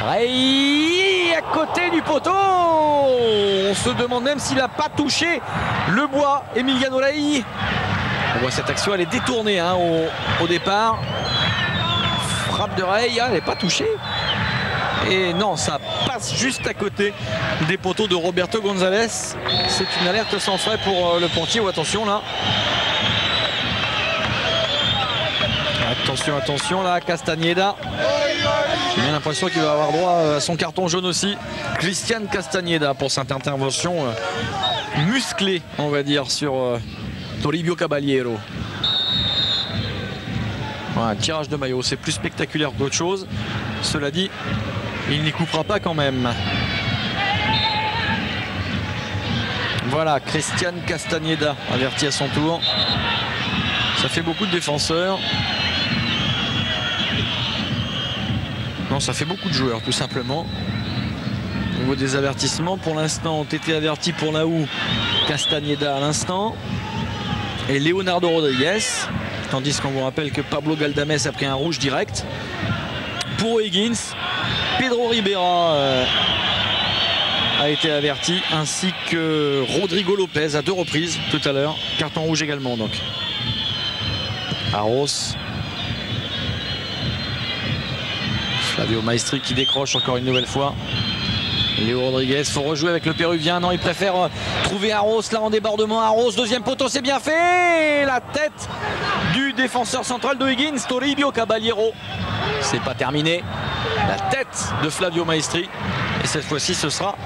Rey à côté du poteau. On se demande même s'il n'a pas touché le bois. Emiliano Rey. On voit cette action, elle est détournée hein, au départ. Frappe de Rey, elle n'est pas touchée. Et non, ça passe juste à côté des poteaux de Roberto González. C'est une alerte sans frais pour le portier. Oh, attention là. Attention, attention là, Castañeda. J'ai bien l'impression qu'il va avoir droit à son carton jaune aussi. Cristian Castañeda pour cette intervention musclée, on va dire, sur Toribio Caballero. Voilà, un tirage de maillot, c'est plus spectaculaire qu'autre chose. Cela dit, il n'y coupera pas quand même. Voilà, Cristian Castañeda averti à son tour. Ça fait beaucoup de défenseurs. Non, ça fait beaucoup de joueurs tout simplement. Au niveau des avertissements, pour l'instant, ont été avertis pour la Houe Castañeda à l'instant et Leonardo Rodriguez. Tandis qu'on vous rappelle que Pablo Galdames a pris un rouge direct. Pour Higgins, Pedro Ribera a été averti, ainsi que Rodrigo Lopez à 2 reprises tout à l'heure. Carton rouge également donc. Arros. Flavio Maestri qui décroche encore une nouvelle fois. Léo Rodriguez, faut rejouer avec le Péruvien. Non, il préfère trouver Arros là en débordement. Arros, deuxième poteau, c'est bien fait. La tête du défenseur central de Higgins, Toribio Caballero. C'est pas terminé. La tête de Flavio Maestri. Et cette fois-ci, ce sera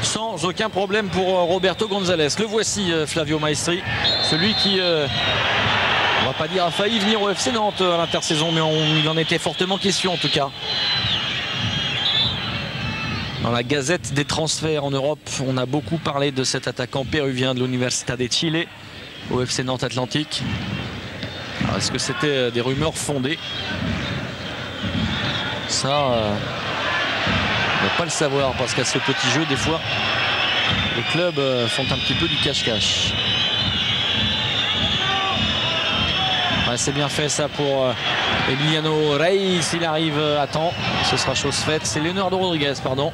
sans aucun problème pour Roberto González. Le voici, Flavio Maestri, celui qui, on va pas dire a failli venir au FC Nantes à l'intersaison, mais il en était fortement question en tout cas. Dans la gazette des transferts en Europe, on a beaucoup parlé de cet attaquant péruvien de l'Università de Chile au FC Nantes Atlantique. Est-ce que c'était des rumeurs fondées? Ça, on ne va pas le savoir parce qu'à ce petit jeu, des fois, les clubs font un petit peu du cache-cache. Ouais, c'est bien fait ça pour Emiliano Rey. S'il arrive à temps, ce sera chose faite. C'est Leonardo Rodriguez, pardon.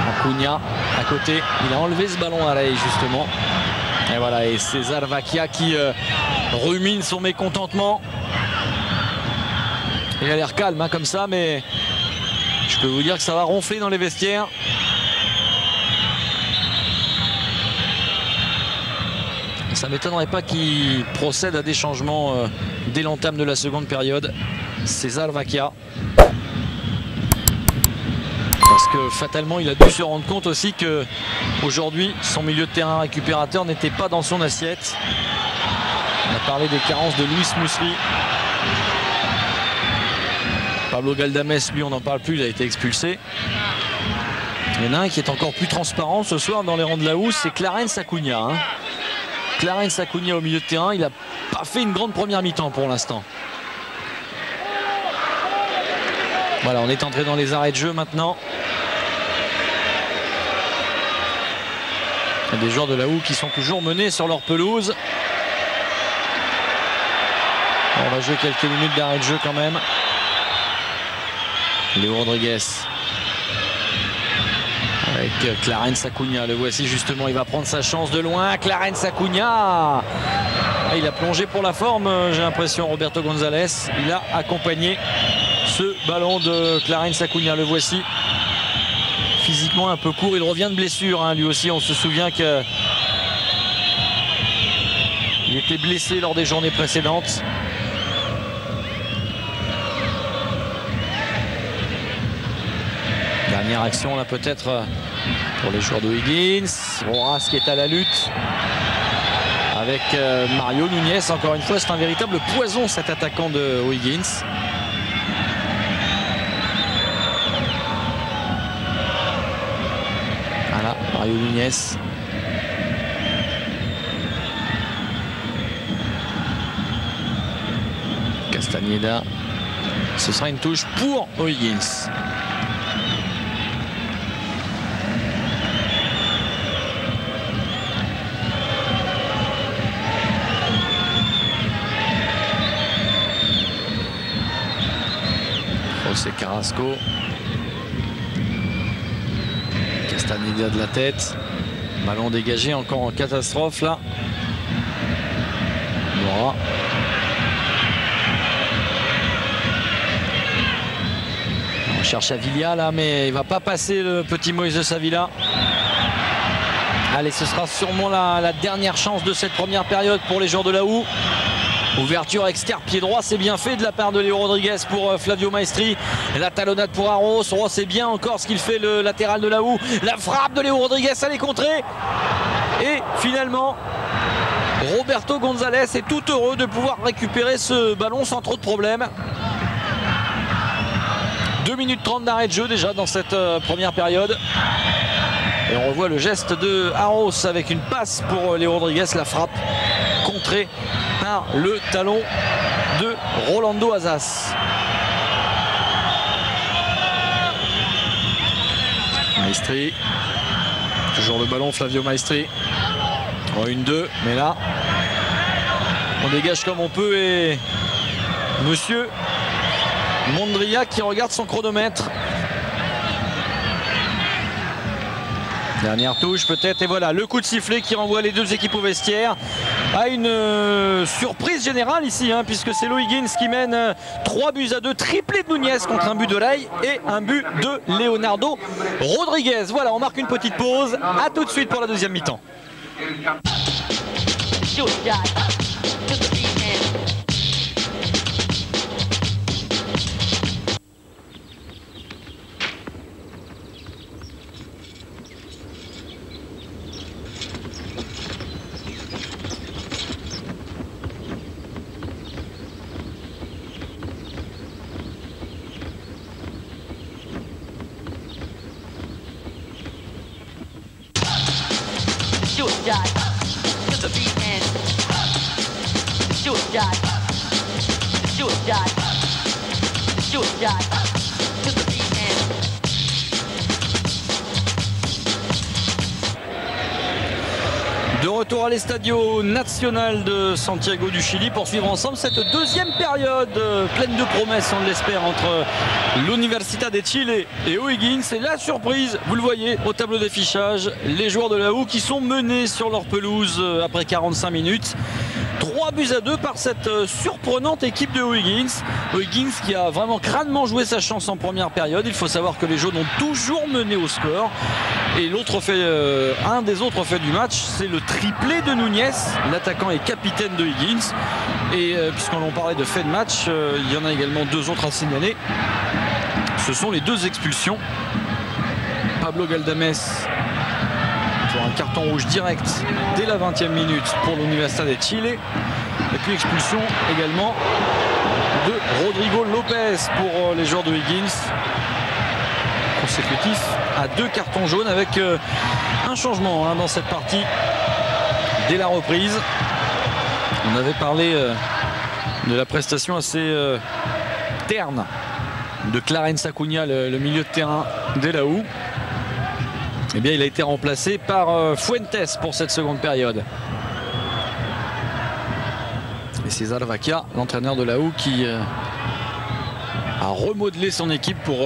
Acuna à côté. Il a enlevé ce ballon à Rey justement. Et voilà, et César Vacchia qui rumine son mécontentement. Il a l'air calme hein, comme ça, mais je peux vous dire que ça va ronfler dans les vestiaires. Ça ne m'étonnerait pas qu'il procède à des changements dès l'entame de la seconde période. César Vacchia. Parce que fatalement, il a dû se rendre compte aussi que aujourd'hui, son milieu de terrain récupérateur n'était pas dans son assiette. On a parlé des carences de Luis Moussery. Pablo Galdames, lui, on n'en parle plus, il a été expulsé. Il y en a un qui est encore plus transparent ce soir dans les rangs de la Houe, c'est Clarence Acuna. Hein. Clarence Acuna au milieu de terrain, il n'a pas fait une grande première mi-temps pour l'instant. Voilà, on est entré dans les arrêts de jeu maintenant. Il y a des joueurs de la Houe qui sont toujours menés sur leur pelouse. On va jouer quelques minutes d'arrêt de jeu quand même. Léo Rodriguez. Avec Clarence Acuna, le voici justement, il va prendre sa chance de loin. Clarence Acuna, il a plongé pour la forme, j'ai l'impression, Roberto González. Il a accompagné ce ballon de Clarence Acuna, le voici. Physiquement un peu court, il revient de blessure, hein. Lui aussi, on se souvient que il était blessé lors des journées précédentes. Dernière action là peut-être pour les joueurs de Higgins. Roras qui est à la lutte avec Mario Núñez. Encore une fois, c'est un véritable poison cet attaquant de Higgins. Voilà, Mario Núñez. Castañeda. Ce sera une touche pour Higgins. José Carrasco. Castaneda de la tête. Ballon dégagé, encore en catastrophe là. Mora. On cherche Avila là, mais il va pas passer le petit Moïse Savilla. Allez, ce sera sûrement la dernière chance de cette première période pour les joueurs de la Houe. Ouverture externe, pied droit, c'est bien fait de la part de Léo Rodriguez pour Flavio Maestri. La talonnade pour Arros. Oh, c'est bien encore ce qu'il fait le latéral de la Houe. La frappe de Léo Rodriguez, elle est contrée. Et finalement, Roberto González est tout heureux de pouvoir récupérer ce ballon sans trop de problèmes. 2 minutes 30 d'arrêt de jeu déjà dans cette première période. Et on revoit le geste de Arros avec une passe pour Léo Rodriguez, la frappe contrée par le talon de Rolando Azas. Maestri, toujours le ballon, Flavio Maestri. Oh, 1-2, mais là, on dégage comme on peut et monsieur Mondria qui regarde son chronomètre. Dernière touche peut-être, et voilà le coup de sifflet qui renvoie les deux équipes au vestiaire à une surprise générale ici, hein, puisque c'est O'Higgins qui mène 3-2, triplé de Nunez contre un but de Ley et un but de Leonardo Rodriguez. Voilà, on marque une petite pause, à tout de suite pour la deuxième mi-temps. De retour à l'Estadio Nacional de Santiago du Chili pour suivre ensemble cette deuxième période pleine de promesses, on l'espère, entre l'Universitad de Chile et O'Higgins. Et la surprise, vous le voyez au tableau d'affichage, les joueurs de la Houe qui sont menés sur leur pelouse après 45 minutes. 3-2 par cette surprenante équipe de O'Higgins. O'Higgins qui a vraiment crânement joué sa chance en première période. Il faut savoir que les jaunes ont toujours mené au score. Et l'autre fait, un des autres faits du match, c'est le triplé de Nunez, l'attaquant et capitaine de Higgins. Et puisqu'on parlait de fait de match, il y en a également deux autres à signaler. Ce sont les deux expulsions. Pablo Galdames pour un carton rouge direct dès la 20e minute pour l'Universitad de Chile. Et puis expulsion également de Rodrigo Lopez pour les joueurs de Higgins. Consécutif à 2 cartons jaunes avec un changement dans cette partie dès la reprise. On avait parlé de la prestation assez terne de Clarence Acuna, le milieu de terrain de la Houe. Eh bien, il a été remplacé par Fuentes pour cette seconde période. Et César Vaca, l'entraîneur de la Houe, qui a remodelé son équipe pour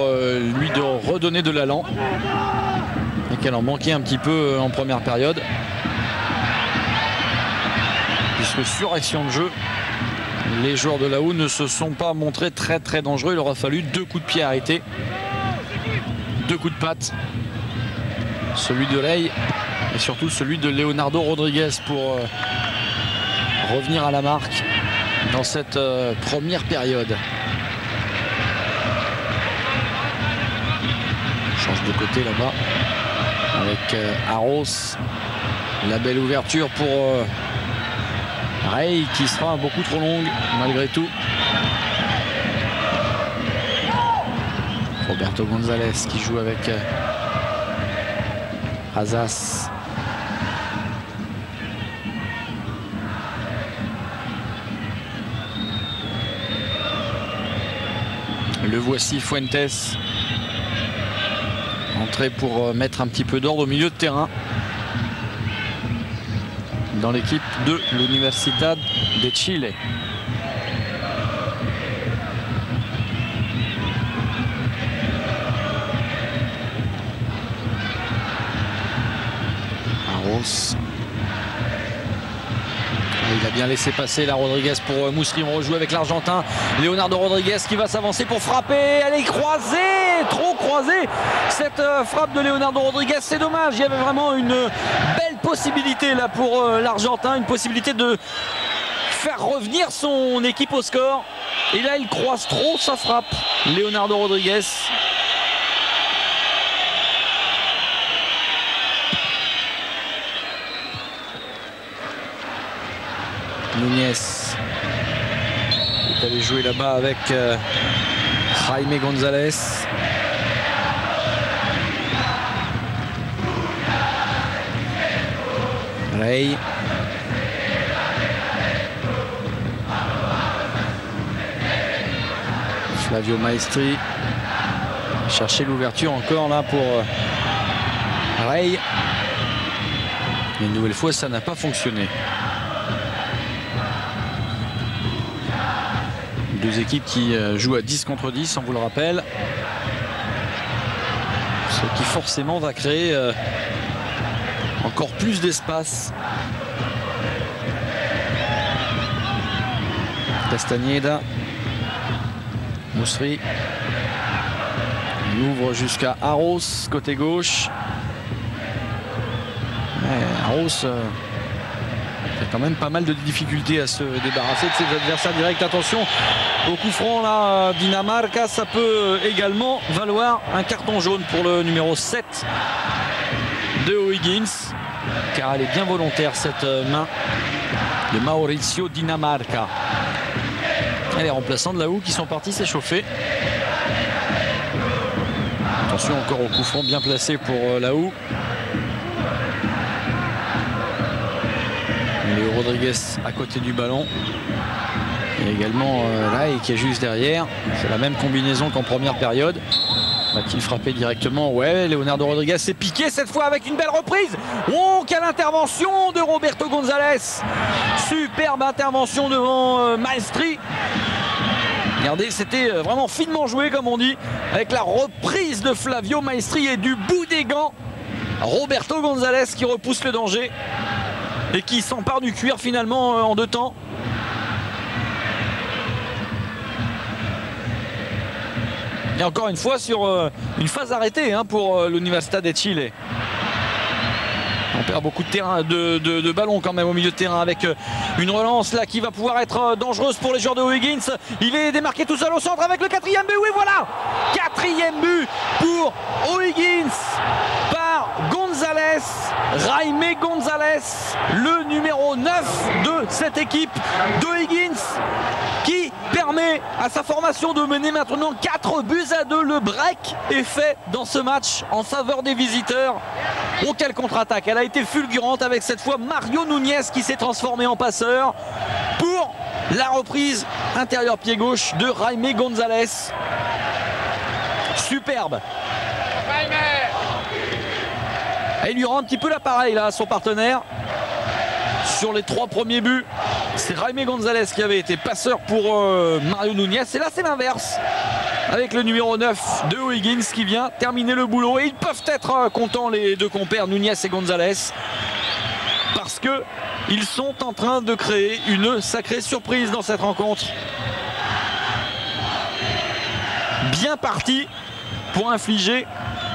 lui redonner de l'allant. Et qu'elle en manquait un petit peu en première période. Puisque sur action de jeu, les joueurs de la Houe ne se sont pas montrés très très dangereux. Il aura fallu 2 coups de pied arrêtés. 2 coups de patte. Celui de Ley et surtout celui de Leonardo Rodriguez pour revenir à la marque dans cette première période. Change de côté là-bas avec Arros. La belle ouverture pour Rey qui sera beaucoup trop longue malgré tout. Roberto González qui joue avec Azas. Le voici, Fuentes. Entrée pour mettre un petit peu d'ordre au milieu de terrain dans l'équipe de l'Universitad de Chile. Aros. Il a bien laissé passer la Rodriguez pour Moussery. On rejoue avec l'Argentin Leonardo Rodriguez qui va s'avancer pour frapper. Elle est croisée, trop croisée cette frappe de Leonardo Rodriguez. C'est dommage, il y avait vraiment une belle possibilité là pour l'Argentin, une possibilité de faire revenir son équipe au score. Et là il croise trop sa frappe, Leonardo Rodriguez. Núñez est allé jouer là-bas avec Jaime González. Rey. Flavio Maestri. Chercher l'ouverture encore là pour Rey. Une nouvelle fois, ça n'a pas fonctionné. Deux équipes qui jouent à 10 contre 10, on vous le rappelle. Ce qui forcément va créer encore plus d'espace. Castañeda. Moussery. Il ouvre jusqu'à Aros, côté gauche. Aros a quand même pas mal de difficultés à se débarrasser de ses adversaires directs. Attention au coup franc là, Dinamarca, ça peut également valoir un carton jaune pour le numéro 7 de O'Higgins, car elle est bien volontaire cette main de Maurizio Dinamarca. Et les remplaçants de Laou qui sont partis s'échauffer. Attention encore au coup franc bien placé pour Laou. Léo Rodriguez à côté du ballon. Et également Ray qui est juste derrière. C'est la même combinaison qu'en première période. Va-t-il frapper directement? Ouais, Leonardo Rodriguez s'est piqué cette fois avec une belle reprise. Oh, quelle intervention de Roberto González. Superbe intervention devant Maestri. Regardez, c'était vraiment finement joué comme on dit. Avec la reprise de Flavio Maestri et du bout des gants. Roberto González qui repousse le danger. Et qui s'empare du cuir finalement en deux temps. Et encore une fois sur une phase arrêtée pour l'Universitad de Chile. On perd beaucoup de terrain, de ballons quand même au milieu de terrain avec une relance là qui va pouvoir être dangereuse pour les joueurs de O'Higgins. Il est démarqué tout seul au centre avec le 4e but. Oui voilà, 4e but pour O'Higgins par González, Jaime González, le numéro 9 de cette équipe d'O'Higgins qui permet à sa formation de mener maintenant 4-2. Le break est fait dans ce match en faveur des visiteurs. Oh, quelle contre-attaque, elle a été fulgurante avec cette fois Mario Núñez qui s'est transformé en passeur pour la reprise intérieur pied gauche de Jaime González. Superbe. Et il lui rend un petit peu l'appareil là à son partenaire. Sur les 3 premiers buts, c'est Jaime González qui avait été passeur pour Mario Núñez. Et là c'est l'inverse. Avec le numéro 9 de O'Higgins qui vient terminer le boulot. Et ils peuvent être contents les deux compères, Núñez et González. Parce qu'ils sont en train de créer une sacrée surprise dans cette rencontre. Bien parti pour infliger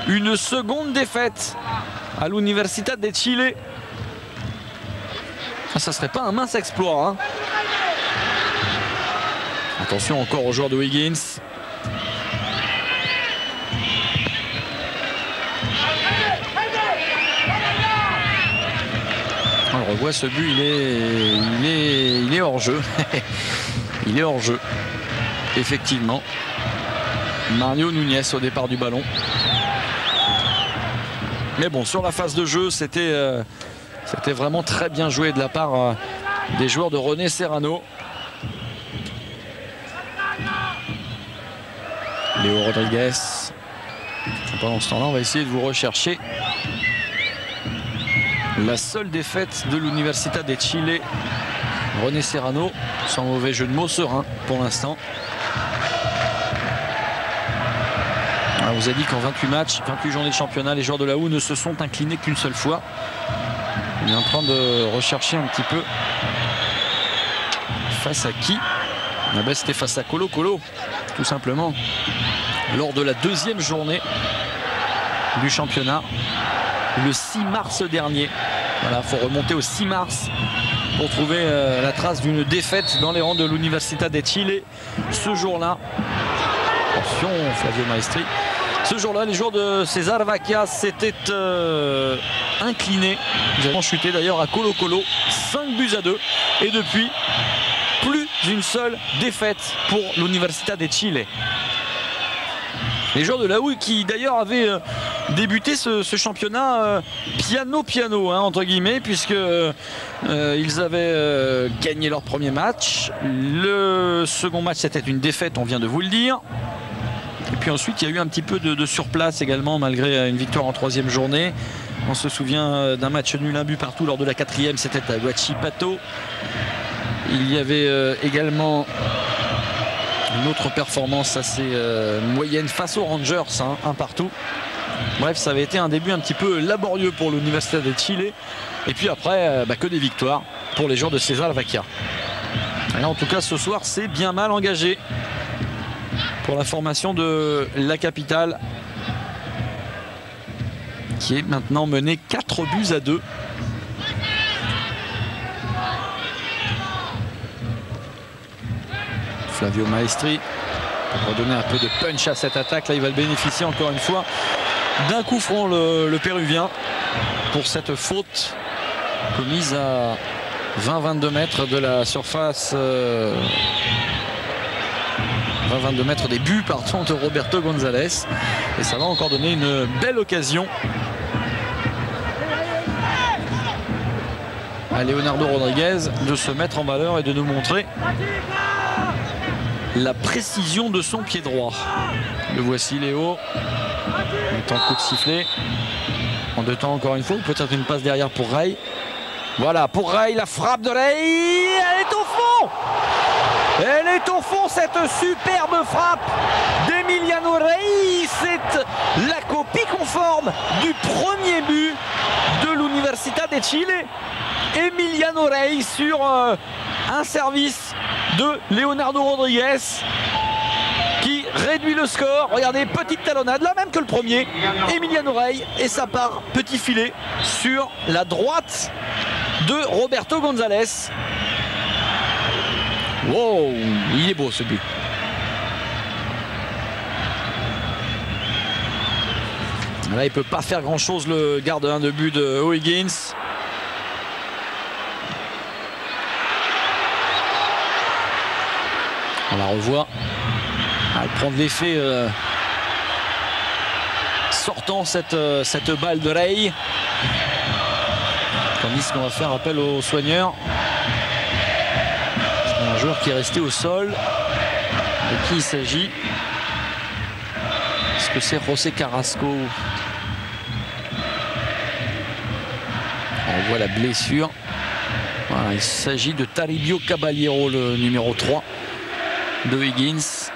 une seconde défaite à l'Universitad de Chile. Ça serait pas un mince exploit. Attention encore aux joueurs de O'Higgins. On revoit ce but, il est hors jeu. Il est hors jeu. Effectivement. Mario Núñez au départ du ballon. Mais bon, sur la phase de jeu, c'était vraiment très bien joué de la part des joueurs de René Serrano. Léo Rodriguez. Pendant ce temps-là, on va essayer de vous rechercher la seule défaite de l'Universitad de Chile. René Serrano, sans mauvais jeu de mots, serein pour l'instant. On vous a dit qu'en 28 matchs, 28 journées de championnat, les joueurs de la Laou ne se sont inclinés qu'une seule fois. Il est en train de rechercher un petit peu face à qui. Ah ben, c'était face à Colo Colo, tout simplement, lors de la deuxième journée du championnat, le 6 mars dernier. Voilà, il faut remonter au 6 mars pour trouver la trace d'une défaite dans les rangs de l'Università de Chile. Ce jour-là, attention Flavio Maestri, ce jour-là, les joueurs de César Vacchia s'étaient inclinés. Ils avaient chuté d'ailleurs à Colo Colo, 5-2. Et depuis, plus d'une seule défaite pour l'Università de Chile. Les joueurs de l'AOU qui d'ailleurs avaient débuté ce championnat piano hein, entre guillemets, puisque ils avaient gagné leur premier match. Le second match, c'était une défaite, on vient de vous le dire. Et puis ensuite, il y a eu un petit peu de surplace également, malgré une victoire en troisième journée. On se souvient d'un match nul, 1 but partout lors de la quatrième, c'était à Huachipato. Il y avait également une autre performance assez moyenne face aux Rangers, hein, 1 partout. Bref, ça avait été un début un petit peu laborieux pour l'Università de Chile. Et puis après, que des victoires pour les joueurs de César Vacchia. Et là, en tout cas, ce soir, c'est bien mal engagé pour la formation de la capitale, qui est maintenant menée 4-2. Flavio Maestri pour redonner un peu de punch à cette attaque. Là, il va le bénéficier encore une fois d'un coup franc, le Péruvien, pour cette faute commise à 20-22 mètres de la surface, 20-22 mètres des buts de Roberto González. Et ça va encore donner une belle occasion à Leonardo Rodriguez de se mettre en valeur et de nous montrer la précision de son pied droit. Le voici, Léo. En temps de coup de sifflet. En 2 temps encore une fois. Peut-être une passe derrière pour Ray. Voilà, pour Ray, la frappe de Ray. Elle est au fond. Elle est au fond, cette superbe frappe d'Emiliano Ray. C'est la copie conforme du premier but de l'Università de Chile. Emiliano Ray sur un service de Leonardo Rodriguez qui réduit le score. Regardez, petite talonnade, la même que le premier. Emiliano Ray, et ça part petit filet sur la droite de Roberto González. Wow, il est beau ce but. Là, il ne peut pas faire grand chose, le gardien de but de O'Higgins. On la revoit. Elle prend de l'effet sortant cette balle de Ray. Tandis qu'on va faire appel aux soigneurs. C'est un joueur qui est resté au sol. De qui il s'agit? Est-ce que c'est José Carrasco? On voit la blessure. Voilà, il s'agit de Taribio Caballero, le numéro 3 de Higgins,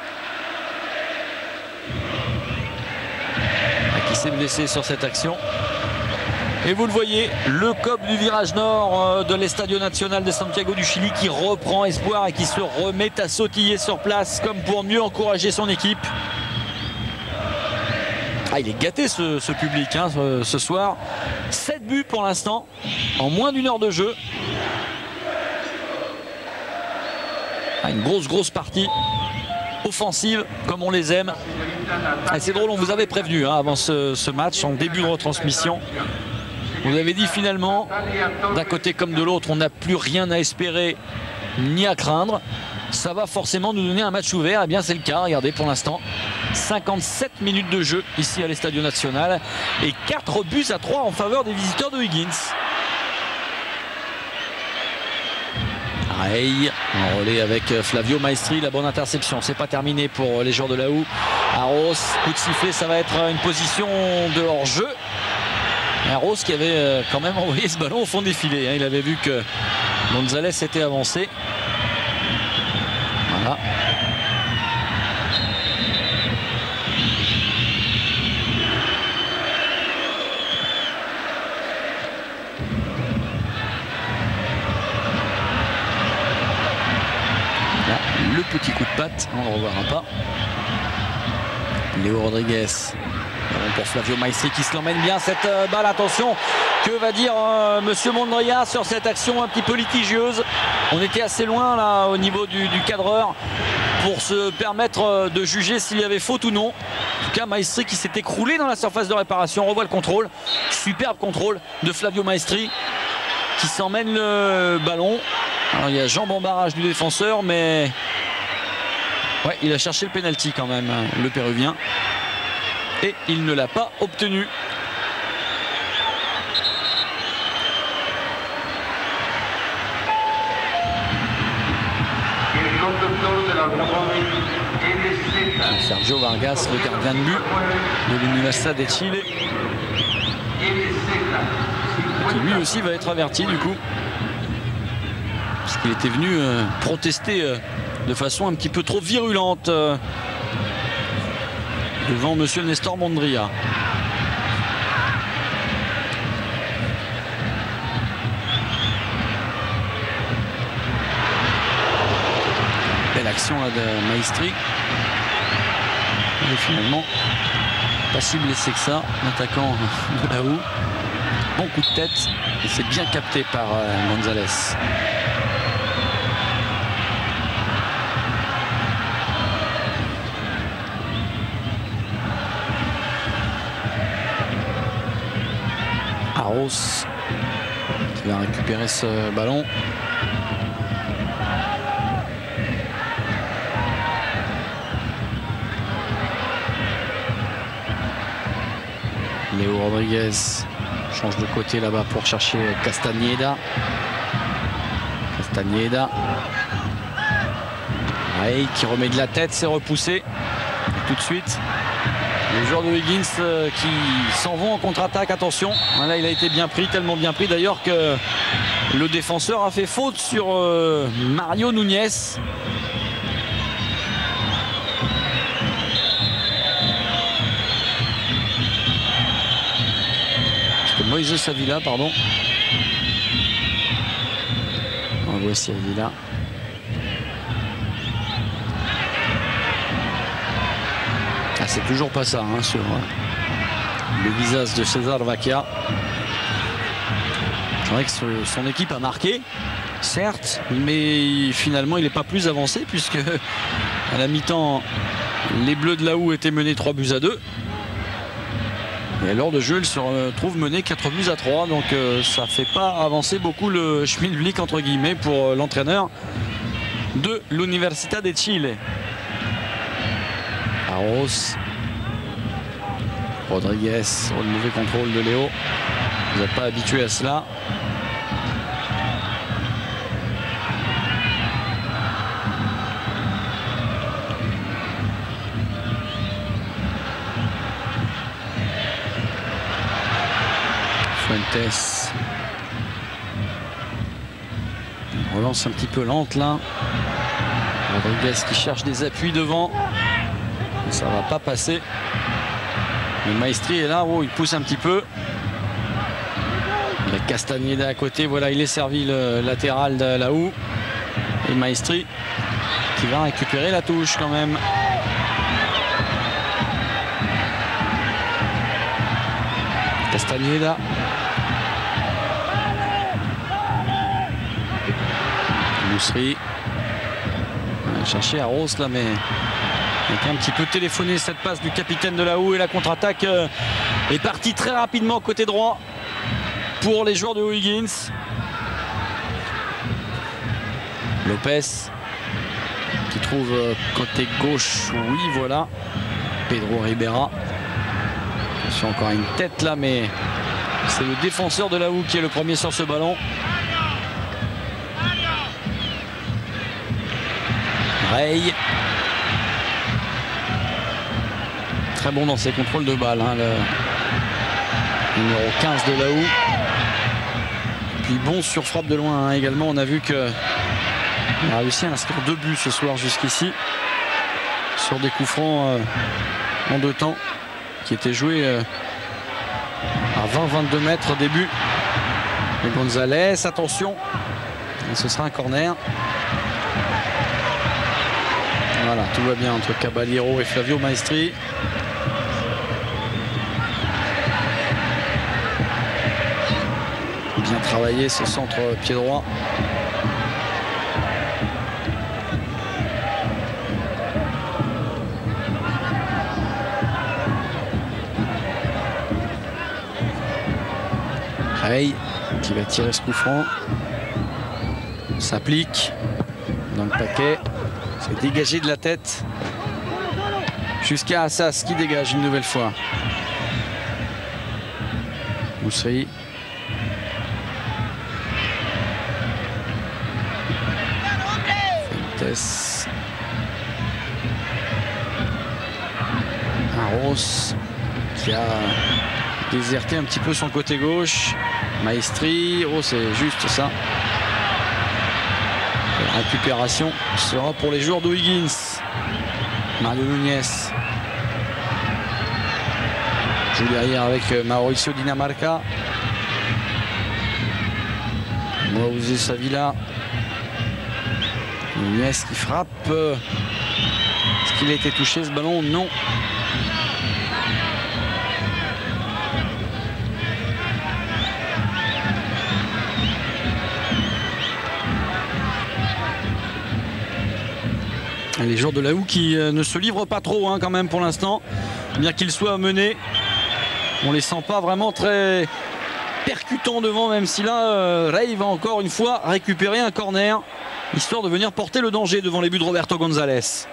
qui s'est blessé sur cette action. Et vous le voyez, le COP du virage nord de l'Estadio Nacional de Santiago du Chili qui reprend espoir et qui se remet à sautiller sur place comme pour mieux encourager son équipe. Ah, il est gâté ce public hein, ce soir. 7 buts pour l'instant en moins d'1 heure de jeu. Une grosse partie offensive comme on les aime. C'est drôle, on vous avait prévenu hein, avant ce match en début de retransmission. Vous avez dit finalement, d'un côté comme de l'autre, on n'a plus rien à espérer ni à craindre. Ça va forcément nous donner un match ouvert. Eh bien c'est le cas, regardez pour l'instant. 57 minutes de jeu ici à l'Estadio Nacional et 4-3 en faveur des visiteurs de Higgins. Ray, en relais avec Flavio Maestri, la bonne interception, c'est pas terminé pour les joueurs de l'AOU. Arros, coup de sifflet, ça va être une position de hors-jeu. Arros qui avait quand même envoyé ce ballon au fond des filets, hein. Il avait vu que González était avancé. Voilà. On ne le reverra pas. Léo Rodriguez. Pour Flavio Maestri qui se l'emmène bien cette balle. Attention, que va dire Monsieur Mondria sur cette action un petit peu litigieuse. On était assez loin là au niveau du cadreur pour se permettre de juger s'il y avait faute ou non. En tout cas, Maestri qui s'est écroulé dans la surface de réparation. On revoit le contrôle. Superbe contrôle de Flavio Maestri qui s'emmène le ballon. Alors, il y a jambe en barrage du défenseur, mais ouais, il a cherché le pénalty quand même, le Péruvien. Et il ne l'a pas obtenu. Sergio Vargas, le gardien de but de l'Universidad de Chile, qui lui aussi va être averti du coup, parce qu'il était venu protester de façon un petit peu trop virulente devant Monsieur Nestor Mondria. Belle action là de Maestri. Et finalement, pas si blessé que ça, l'attaquant de là-haut. Bon coup de tête, et c'est bien capté par González. Arros qui va récupérer ce ballon. Léo Rodriguez change de côté là-bas pour chercher Castañeda. Ray qui remet de la tête, c'est repoussé. Et tout de suite, les joueurs de Higgins qui s'en vont en contre-attaque. Attention, là il a été bien pris, tellement bien pris d'ailleurs que le défenseur a fait faute sur Mario Núñez. Moïse Savilla, pardon. On voit Savilla. Ah, c'est toujours pas ça hein, sur le visage de César Vacchia. C'est vrai que son équipe a marqué, certes, mais finalement il n'est pas plus avancé puisque à la mi-temps les Bleus de Laou étaient menés 3-2. Et à l'heure de jeu, il se retrouve mené 4-3. Donc ça ne fait pas avancer beaucoup le schmilblick entre guillemets pour l'entraîneur de l'Universidad de Chile. Arros. Rodriguez, le mauvais contrôle de Léo. Vous n'êtes pas habitué à cela. Fuentes. Une relance un petit peu lente là. Rodriguez qui cherche des appuis devant. Ça va pas passer. Mais Maestri est là, oh, il pousse un petit peu. Il y a Castañeda à côté, voilà, il est servi le latéral de là-haut. Et Maestri qui va récupérer la touche quand même. Castañeda. Moussery. On va chercher Arros là, mais il a un petit peu téléphoné cette passe du capitaine de là-haut et la contre-attaque est partie très rapidement côté droit pour les joueurs de O'Higgins. Lopez qui trouve côté gauche, oui voilà. Pedro Ribera. C'est encore une tête là, mais c'est le défenseur de là-haut qui est le premier sur ce ballon. Ray. Très bon dans ses contrôles de balle, hein, le numéro 15 de là-haut. Puis bon sur frappe de loin hein, également. On a vu qu'il a réussi à inscrire 2 buts ce soir jusqu'ici sur des coups francs en 2 temps qui étaient joués à 20-22 mètres au début. Et González, attention, et ce sera un corner. Voilà, tout va bien entre Caballero et Flavio Maestri. Bien travaillé ce centre pied droit. Rey qui va tirer ce coup franc. S'applique dans le paquet. C'est dégagé de la tête. Jusqu'à Assas qui dégage une nouvelle fois. Moussery. Fuentes. Arros qui a déserté un petit peu son côté gauche. Maestri. Oh, c'est juste ça. La récupération sera pour les joueurs d'O'Higgins. Mario Nunez joue derrière avec Mauricio Dinamarca. Moïse Savilla. Nunez qui frappe. Est-ce qu'il a été touché ce ballon? Non. Les joueurs de la Houe qui ne se livrent pas trop quand même pour l'instant, bien qu'ils soient menés. On les sent pas vraiment très percutants devant, même si là Rey va encore une fois récupérer un corner, histoire de venir porter le danger devant les buts de Roberto González.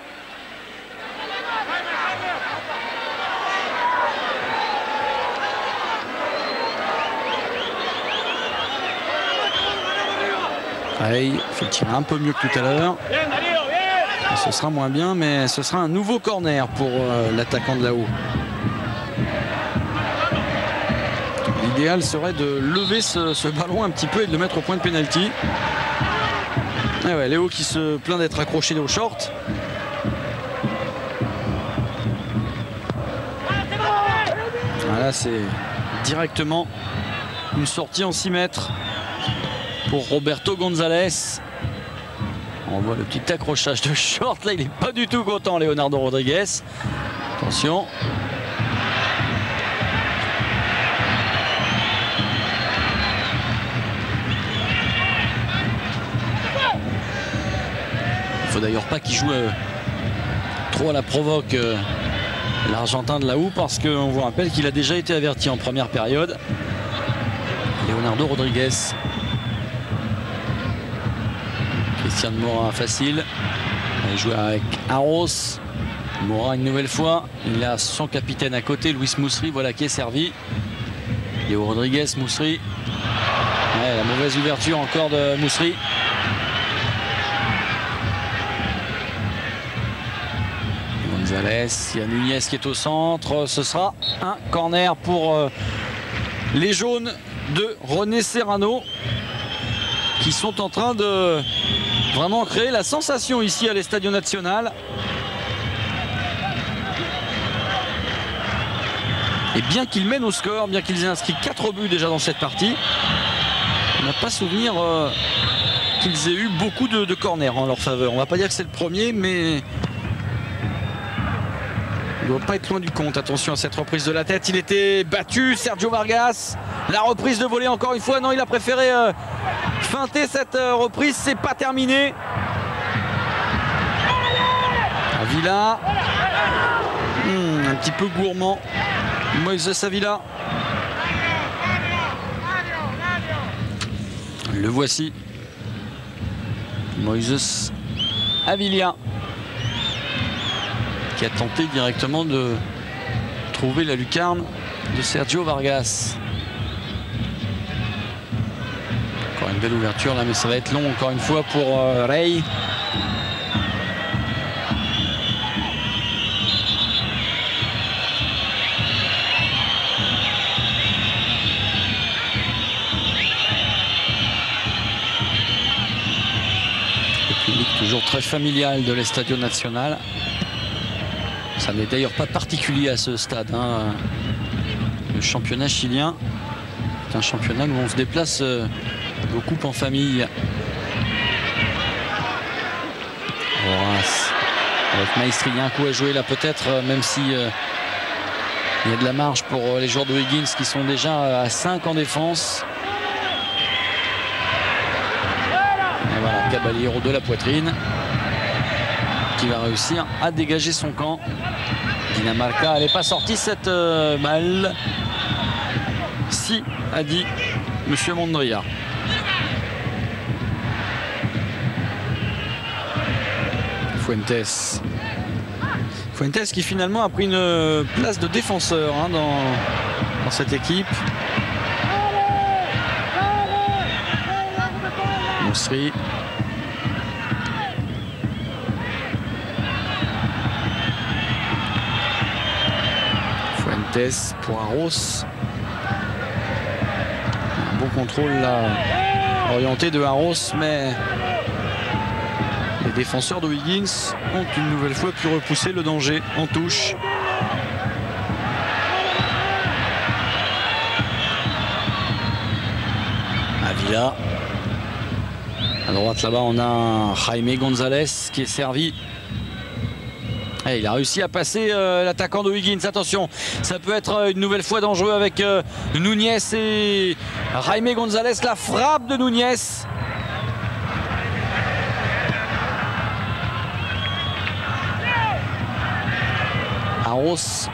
Rey fait tirer un peu mieux que tout à l'heure. Ce sera moins bien, mais ce sera un nouveau corner pour l'attaquant de la Houe. L'idéal serait de lever ce ballon un petit peu et de le mettre au point de pénalty. Et ouais, Léo qui se plaint d'être accroché au short. Voilà, c'est directement une sortie en 6 mètres pour Roberto González. On voit le petit accrochage de short. Là, il n'est pas du tout content, Leonardo Rodriguez. Attention. Il ne faut d'ailleurs pas qu'il joue trop à la provoque l'Argentin de la Houe, parce qu'on vous rappelle qu'il a déjà été averti en première période. Leonardo Rodriguez. Christian Mora facile. Il joue avec Arros. Mora une nouvelle fois. Il a son capitaine à côté, Luis Moussery, voilà qui est servi. Léo Rodriguez, Moussery. Ouais, la mauvaise ouverture encore de Moussery. González, il y a Nunez qui est au centre. Ce sera un corner pour les jaunes de René Serrano, qui sont en train de vraiment créer la sensation ici à l'Estadio Nacional. Et bien qu'ils mènent au score, bien qu'ils aient inscrit 4 buts déjà dans cette partie, on n'a pas souvenir qu'ils aient eu beaucoup de corners en leur faveur. On ne va pas dire que c'est le premier, mais il ne doit pas être loin du compte. Attention à cette reprise de la tête. Il était battu, Sergio Vargas. La reprise de volée encore une fois. Non, il a préféré feinter cette reprise. C'est pas terminé. Avila. Un petit peu gourmand. Moïse Savilla. Le voici. Moïse Avila, qui a tenté directement de trouver la lucarne de Sergio Vargas. Encore une belle ouverture là, mais ça va être long encore une fois pour Rey. Le public toujours très familial de l'Estadio Nacional. Ça n'est d'ailleurs pas particulier à ce stade. Le championnat chilien est un championnat où on se déplace beaucoup en famille. Horace Avec Maestri, il y a un coup à jouer là peut-être, même si il y a de la marge pour les joueurs de Wiggins qui sont déjà à 5 en défense. Et voilà, Caballero de la poitrine qui va réussir à dégager son camp. Dinamarca, elle n'est pas sortie cette balle. Si, a dit Monsieur Mondria. Fuentes qui finalement a pris une place de défenseur hein, dans cette équipe. Moussery. Fuentes pour Arros. Un bon contrôle là, orienté de Arros, mais les défenseurs de Wiggins ont une nouvelle fois pu repousser le danger en touche. Avila. À droite là-bas on a Jaime Gonzalez qui est servi. Et il a réussi à passer l'attaquant de Wiggins. Attention, ça peut être une nouvelle fois dangereux avec Núñez et Jaime Gonzalez. La frappe de Núñez. Arros.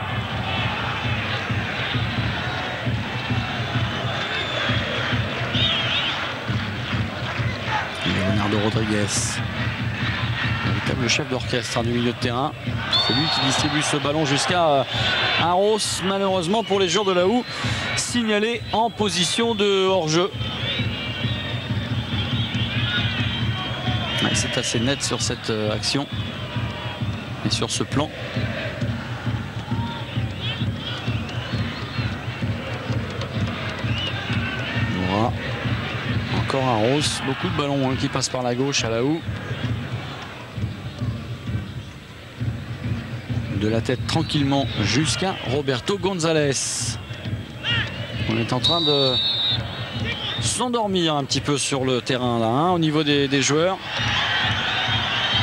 Leonardo Rodriguez. Véritable chef d'orchestre du milieu de terrain. C'est lui qui distribue ce ballon jusqu'à Arros. Malheureusement pour les joueurs de la Houe, signalé en position de hors-jeu. Ouais, c'est assez net sur cette action et sur ce plan. Voilà. Encore Arros, beaucoup de ballons hein, qui passent par la gauche à la Houe. De la tête tranquillement jusqu'à Roberto Gonzalez. On est en train de s'endormir un petit peu sur le terrain là, hein, au niveau des joueurs.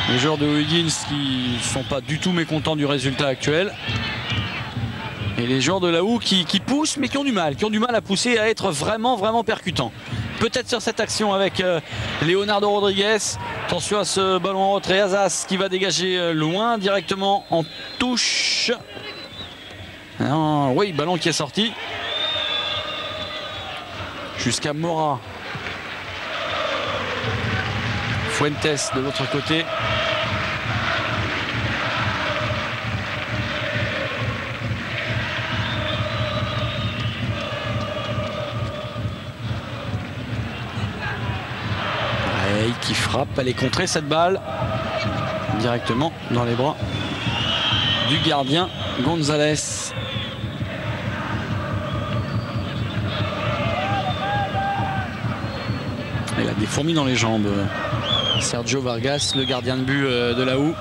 Les joueurs de Wiggins qui ne sont pas du tout mécontents du résultat actuel. Et les joueurs de la Houe qui poussent mais qui ont du mal à pousser, à être vraiment percutants. Peut-être sur cette action avec Leonardo Rodriguez. Attention à ce ballon en retrait. Azas qui va dégager loin directement en touche. Oui, ballon qui est sorti. Jusqu'à Mora. Fuentes de l'autre côté. Qui frappe, elle est contrée cette balle directement dans les bras du gardien Gonzalez. Il a des fourmis dans les jambes. Sergio Vargas, le gardien de but de la Houe.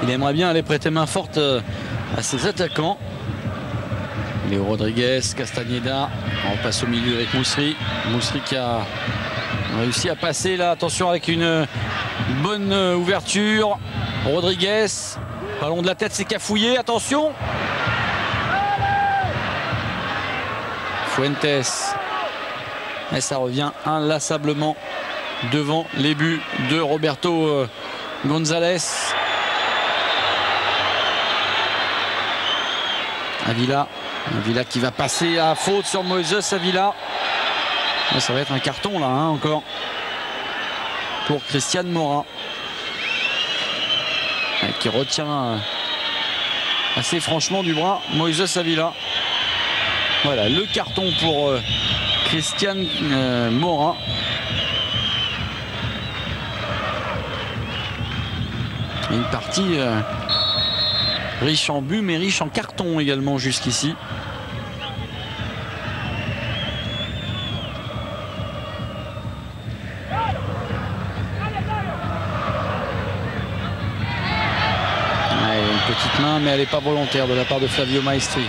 Il aimerait bien aller prêter main forte à ses attaquants. Léo Rodriguez, Castañeda. On passe au milieu avec Moussery. Moussery qui a réussi à passer là, attention avec une bonne ouverture. Rodriguez, ballon de la tête, c'est cafouillé, attention. Fuentes. Et ça revient inlassablement devant les buts de Roberto Gonzalez. Avila qui va passer à faute sur Moises Avila. Ça va être un carton là hein, encore pour Christian Mora qui retient assez franchement du bras Moises Avila. Voilà le carton pour Christian Mora. Une partie riche en buts mais riche en cartons également jusqu'ici. Petite main mais elle n'est pas volontaire de la part de Flavio Maestri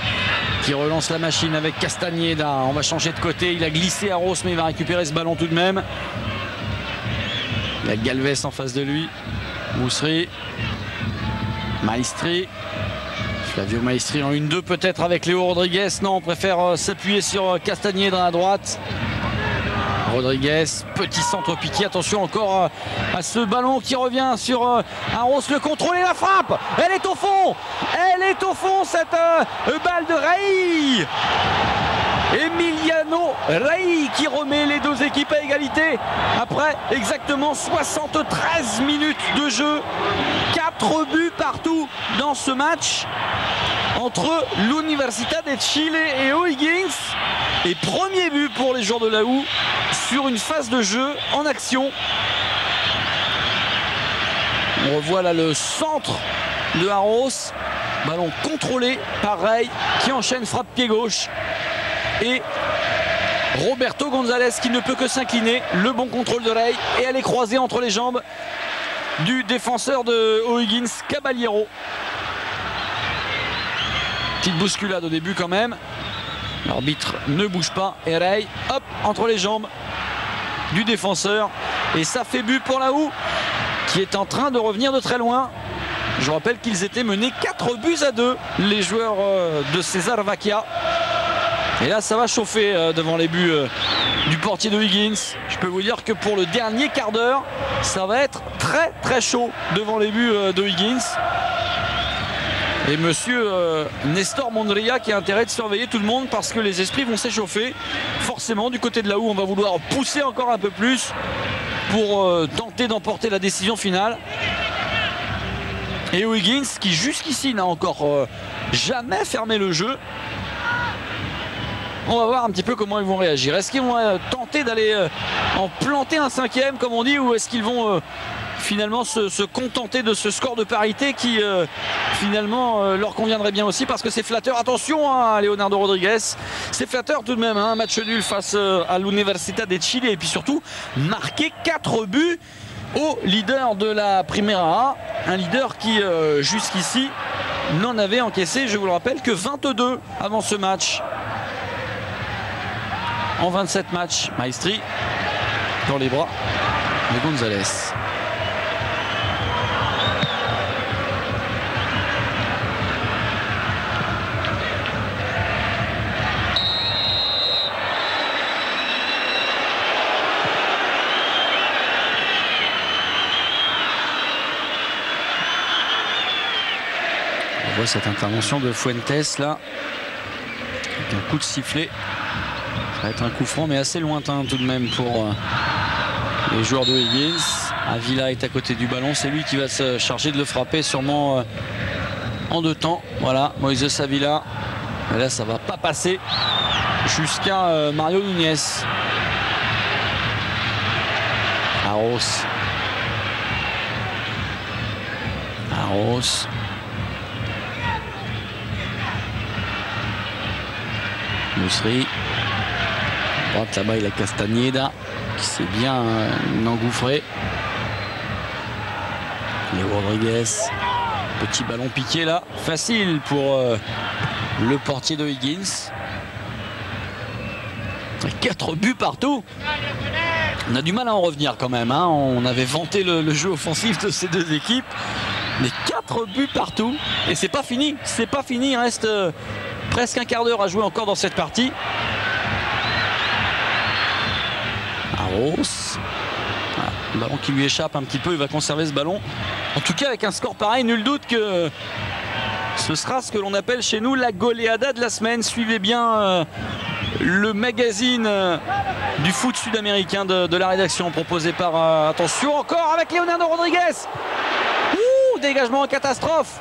qui relance la machine avec Castañeda. On va changer de côté, il a glissé à Arros mais il va récupérer ce ballon tout de même. Il y a Galvez en face de lui. Moussery. Maestri. Flavio Maestri en 1-2 peut-être avec Léo Rodriguez. Non, on préfère s'appuyer sur Castagneda à droite. Rodriguez, petit centre piqué. Attention encore à ce ballon qui revient sur Arros. Le contrôle et la frappe. Elle est au fond. Elle est au fond cette balle de Rey. Emiliano Rey qui remet les deux équipes à égalité après exactement 73 minutes de jeu. 4 buts partout dans ce match entre l'Università de Chile et O'Higgins. Et premier but pour les joueurs de la U sur une phase de jeu en action. On revoit là le centre de Arros. Ballon contrôlé par Rey qui enchaîne frappe pied gauche. Et Roberto González qui ne peut que s'incliner. Le bon contrôle de Rey et elle est croisée entre les jambes du défenseur de O'Higgins, Caballero. Petite bousculade au début quand même. L'arbitre ne bouge pas et Rey, hop, entre les jambes du défenseur. Et ça fait but pour la U qui est en train de revenir de très loin. Je rappelle qu'ils étaient menés 4-2, les joueurs de César Vacchia. Et là ça va chauffer devant les buts du portier de O'Higgins. Je peux vous dire que pour le dernier quart d'heure, ça va être très très chaud devant les buts de O'Higgins. Et monsieur Nestor Mondria qui a intérêt de surveiller tout le monde parce que les esprits vont s'échauffer. Forcément du côté de la U on va vouloir pousser encore un peu plus pour tenter d'emporter la décision finale. Et O'Higgins qui jusqu'ici n'a encore jamais fermé le jeu. On va voir un petit peu comment ils vont réagir. Est-ce qu'ils vont tenter d'aller en planter un cinquième comme on dit, ou est-ce qu'ils vont finalement se contenter de ce score de parité qui finalement leur conviendrait bien aussi parce que c'est flatteur. Attention à Leonardo Rodriguez, c'est flatteur tout de même, hein, un match nul face à l'Università de Chile et puis surtout marquer 4 buts au leader de la Primera A, un leader qui jusqu'ici n'en avait encaissé, je vous le rappelle, que 22 avant ce match. En 27 matchs, Maestri dans les bras de González. On voit cette intervention de Fuentes là, avec un coup de sifflet. Ça va être un coup franc mais assez lointain tout de même pour les joueurs de O'Higgins. Avila est à côté du ballon, c'est lui qui va se charger de le frapper sûrement en 2 temps. Voilà, Moises Avila. Et là ça va pas passer jusqu'à Mario Núñez. Arros. Moussery. À droite là-bas il a Castagneda qui s'est bien engouffré. Léo Rodriguez. Petit ballon piqué là. Facile pour le portier de O'Higgins. 4 buts partout. On a du mal à en revenir quand même, hein. On avait vanté le jeu offensif de ces deux équipes. Mais 4 buts partout. Et c'est pas fini. C'est pas fini. Il reste presque un quart d'heure à jouer encore dans cette partie. Arros. Voilà, le ballon qui lui échappe un petit peu. Il va conserver ce ballon. En tout cas, avec un score pareil, nul doute que ce sera ce que l'on appelle chez nous la goleada de la semaine. Suivez bien le magazine du foot sud-américain de la rédaction proposé par... attention encore avec Leonardo Rodriguez. Ouh, dégagement en catastrophe.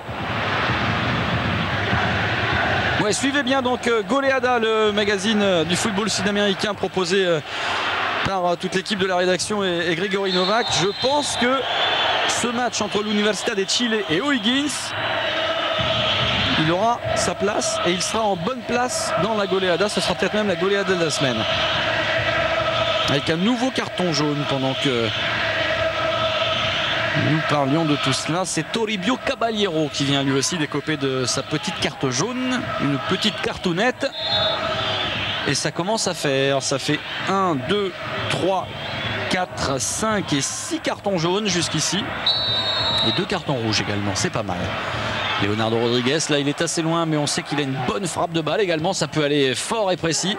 Ouais, suivez bien donc Goleada, le magazine du football sud-américain proposé par toute l'équipe de la rédaction et Grégory Novak. Je pense que ce match entre l'Università de Chile et O'Higgins, il aura sa place et il sera en bonne place dans la goleada. Ce sera peut-être même la goleada de la semaine. Avec un nouveau carton jaune pendant que nous parlions de tout cela. C'est Toribio Caballero qui vient lui aussi d'écoper de sa petite carte jaune. Une petite cartonnette. Et ça commence à faire. Ça fait 1, 2, 3, 4, 5 et 6 cartons jaunes jusqu'ici. Et 2 cartons rouges également. C'est pas mal. Leonardo Rodriguez, là il est assez loin, mais on sait qu'il a une bonne frappe de balle également, ça peut aller fort et précis.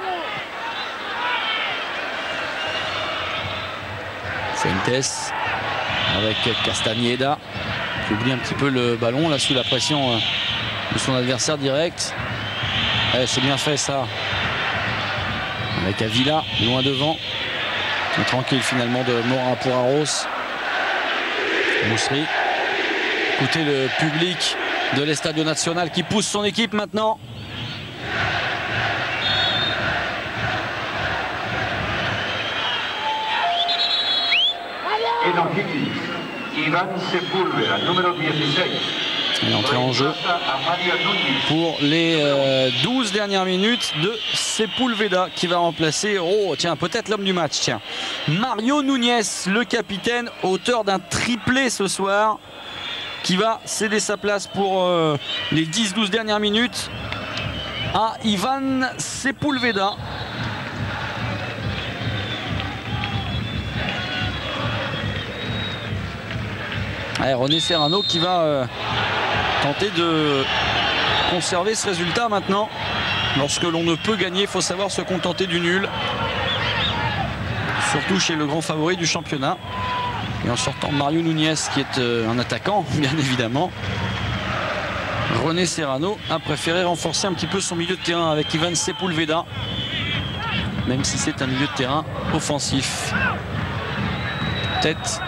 Fuentes avec Castañeda qui oublie un petit peu le ballon là sous la pression de son adversaire direct. C'est bien fait ça. Avec Avila loin devant. Tranquille finalement de Morin pour Arros. Moussery. Écoutez le public de l'Estadio Nacional qui pousse son équipe maintenant. Et dans Ivan Sepúlveda, numéro 16. Il est entré en jeu pour les 12 dernières minutes de Sepúlveda qui va remplacer, oh tiens, peut-être l'homme du match, tiens, Mario Núñez, le capitaine, auteur d'un triplé ce soir, qui va céder sa place pour les 10-12 dernières minutes à Ivan Sepúlveda. Allez, René Serrano qui va tenter de conserver ce résultat maintenant. Lorsque l'on ne peut gagner, il faut savoir se contenter du nul. Surtout chez le grand favori du championnat. Et en sortant Mario Núñez qui est un attaquant, bien évidemment. René Serrano a préféré renforcer un petit peu son milieu de terrain avec Ivan Sepúlveda. Même si c'est un milieu de terrain offensif. Tête.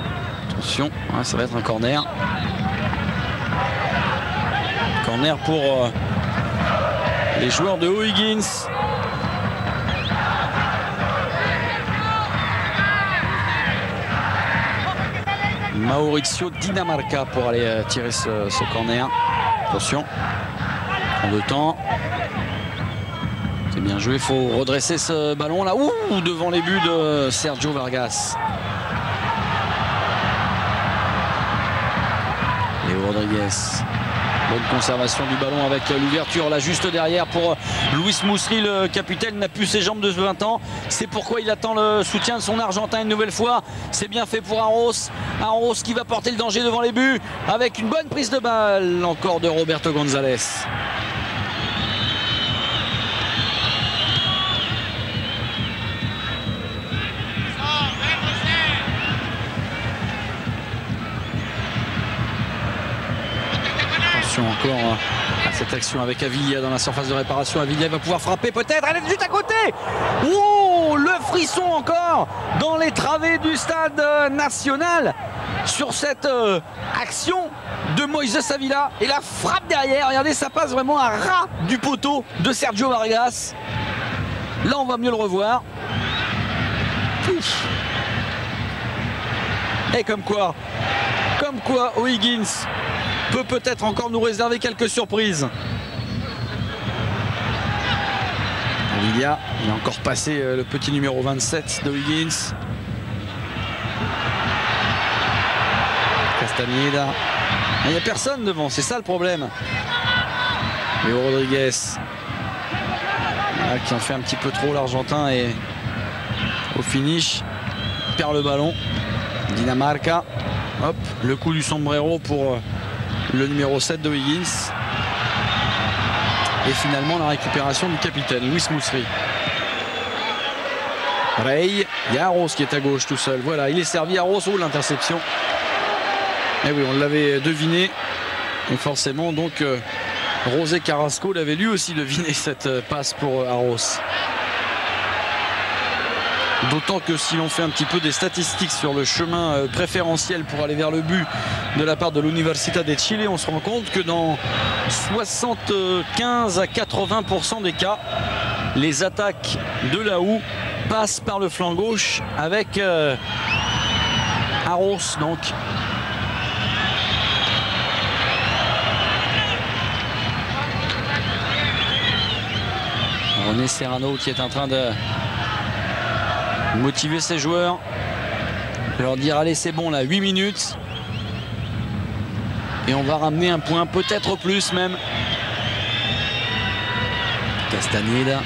Attention, ça va être un corner. Corner pour les joueurs de O'Higgins. Mauricio Dinamarca pour aller tirer ce corner. Attention, en deux temps. C'est bien joué, il faut redresser ce ballon là. Ouh, devant les buts de Sergio Vargas. Léo Rodriguez. Bonne conservation du ballon avec l'ouverture là juste derrière pour Luis Moussery, le capitaine n'a plus ses jambes de 20 ans. C'est pourquoi il attend le soutien de son Argentin une nouvelle fois. C'est bien fait pour Arros. Arros qui va porter le danger devant les buts avec une bonne prise de balle encore de Roberto González. Encore à cette action avec Avila dans la surface de réparation. Avila va pouvoir frapper peut-être. Elle est juste à côté. Oh, le frisson encore dans les travées du stade national sur cette action de Moïse Avila. Et la frappe derrière. Regardez, ça passe vraiment à ras du poteau de Sergio Vargas. Là, on va mieux le revoir. Ouf. Et comme quoi O'Higgins peut-être encore nous réserver quelques surprises. Avila, il a encore passé le petit numéro 27 de O'Higgins. Castañeda. Il n'y a personne devant, c'est ça le problème. Léo Rodriguez. Voilà, qui en fait un petit peu trop l'Argentin et au finish, perd le ballon. Dinamarca. Hop, le coup du sombrero pour le numéro 7 de Higgins. Et finalement la récupération du capitaine Luis Moussery. Rey, il y a Arros qui est à gauche tout seul. Voilà, il est servi. Arros, oh, l'interception. Et oui, on l'avait deviné. Et forcément donc José Carrasco l'avait lui aussi deviné cette passe pour Arros. D'autant que si l'on fait un petit peu des statistiques sur le chemin préférentiel pour aller vers le but de la part de l'Università de Chile, on se rend compte que dans 75 à 80% des cas, les attaques de la Houe passent par le flanc gauche avec Arros donc. René Serrano qui est en train de motiver ses joueurs, leur dire allez c'est bon là, 8 minutes et on va ramener un point, peut-être plus même. Castañeda,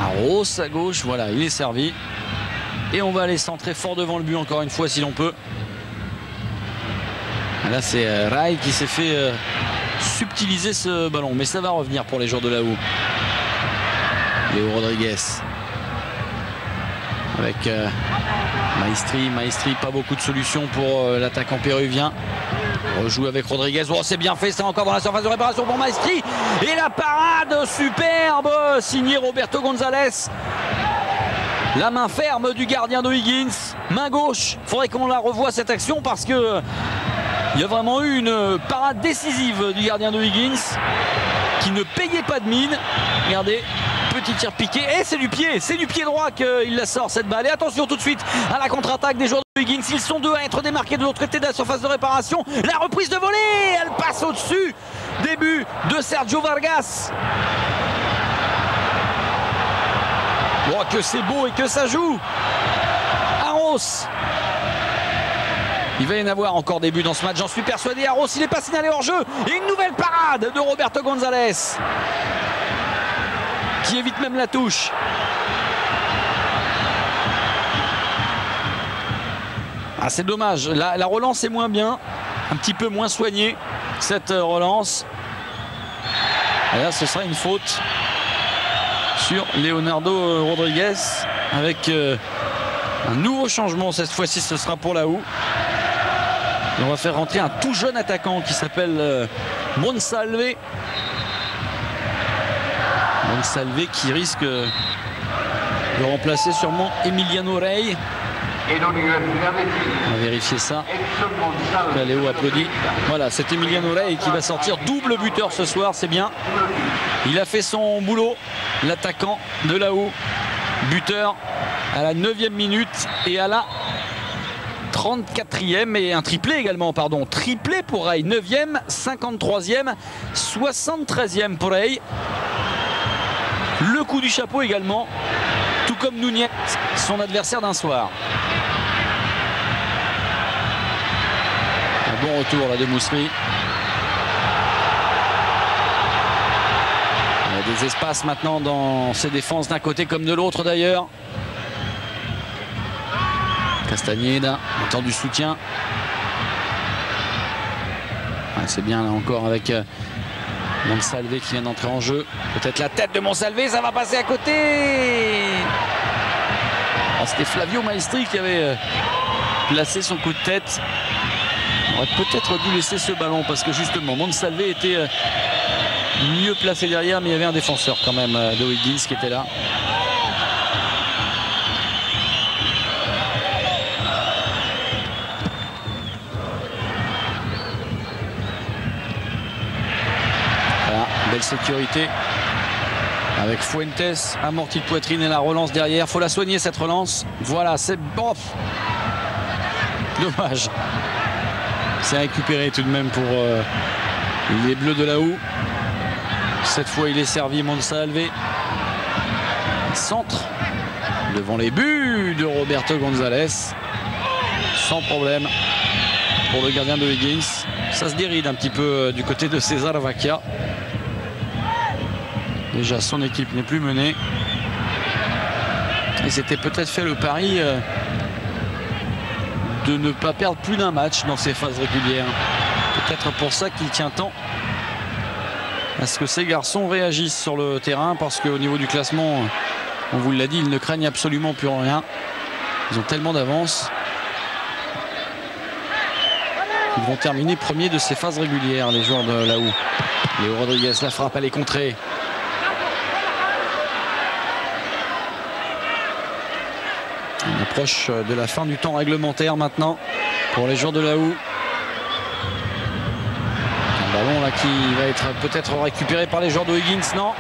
Arros à gauche, voilà, il est servi et on va aller centrer fort devant le but encore une fois si l'on peut. Là c'est Rai qui s'est fait subtiliser ce ballon. Mais ça va revenir pour les joueurs de là-haut. Léo Rodriguez. Avec Maestri, pas beaucoup de solutions pour l'attaquant péruvien. Rejoue avec Rodriguez. Oh, c'est bien fait, ça encore dans la surface de réparation pour Maestri. Et la parade superbe signée Roberto González. La main ferme du gardien de Higgins. Main gauche. Il faudrait qu'on la revoie cette action parce que il y a vraiment eu une parade décisive du gardien de Higgins qui ne payait pas de mine. Regardez. Petit tir piqué, et c'est du pied droit qu'il la sort cette balle. Et attention tout de suite à la contre-attaque des joueurs de Higgins. Ils sont deux à être démarqués de l'autre côté de la surface de réparation. La reprise de volée, elle passe au-dessus. Début de Sergio Vargas. Oh, que c'est beau et que ça joue. Arros. Il va y en avoir encore des buts dans ce match, j'en suis persuadé. Arros, il n'est pas signalé hors jeu. Et une nouvelle parade de Roberto González, qui évite même la touche. Ah, c'est dommage, la relance est moins bien, un petit peu moins soignée cette relance. Et là ce sera une faute sur Leonardo Rodriguez avec un nouveau changement. Cette fois-ci ce sera pour là-haut. Et on va faire rentrer un tout jeune attaquant qui s'appelle Monsalve. Monsalve qui risque de remplacer sûrement Emiliano Rey. On va vérifier ça. Léo applaudit. Voilà, c'est Emiliano Rey qui va sortir double buteur ce soir, c'est bien. Il a fait son boulot, l'attaquant de là-haut. Buteur à la 9e minute et à la 34e, et un triplé également, pardon. Triplé pour Rey, 9e, 53e, 73e pour Rey. Le coup du chapeau également, tout comme Nunez, son adversaire d'un soir. Un bon retour là de Moussery. Il y a des espaces maintenant dans ses défenses d'un côté comme de l'autre d'ailleurs. Castagneda attend du soutien. Ouais, c'est bien là encore avec Monsalve qui vient d'entrer en jeu. Peut-être la tête de Monsalve, ça va passer à côté. Oh, c'était Flavio Maestri qui avait placé son coup de tête. On aurait peut-être dû laisser ce ballon parce que justement Monsalve était mieux placé derrière, mais il y avait un défenseur quand même de Higgins qui était là. Belle sécurité avec Fuentes, amorti de poitrine et la relance derrière. Faut la soigner cette relance. Voilà, c'est bon. Dommage. C'est récupéré tout de même pour les Bleus de là-haut. Cette fois, il est servi Monsalve. Centre devant les buts de Roberto González. Sans problème pour le gardien de Higgins. Ça se déride un petit peu du côté de César Vacchia. Déjà son équipe n'est plus menée. Et c'était peut-être fait le pari de ne pas perdre plus d'un match dans ces phases régulières. Peut-être pour ça qu'il tient tant à ce que ces garçons réagissent sur le terrain, parce qu'au niveau du classement, on vous l'a dit, ils ne craignent absolument plus rien. Ils ont tellement d'avance. Ils vont terminer premier de ces phases régulières, les joueurs de là-haut. Léo Rodriguez, la frappe, elle est contrée. On approche de la fin du temps réglementaire maintenant pour les joueurs de là-haut. Un ballon là qui va être peut-être récupéré par les joueurs de Higgins. Non,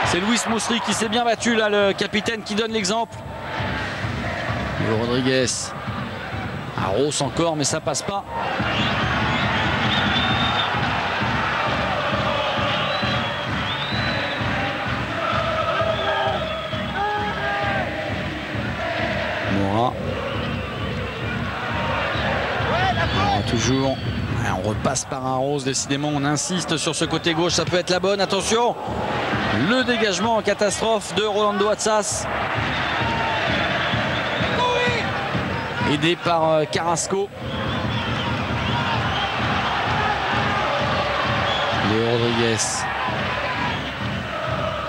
c'est Luis Moussery qui s'est bien battu là, le capitaine qui donne l'exemple. Léo Rodriguez. Arros encore, mais ça passe pas. Mora. Toujours. On repasse par un Rose, décidément on insiste sur ce côté gauche, ça peut être la bonne, attention. Le dégagement en catastrophe de Rolando Atsas. Aidé par Carrasco. Léo Rodriguez.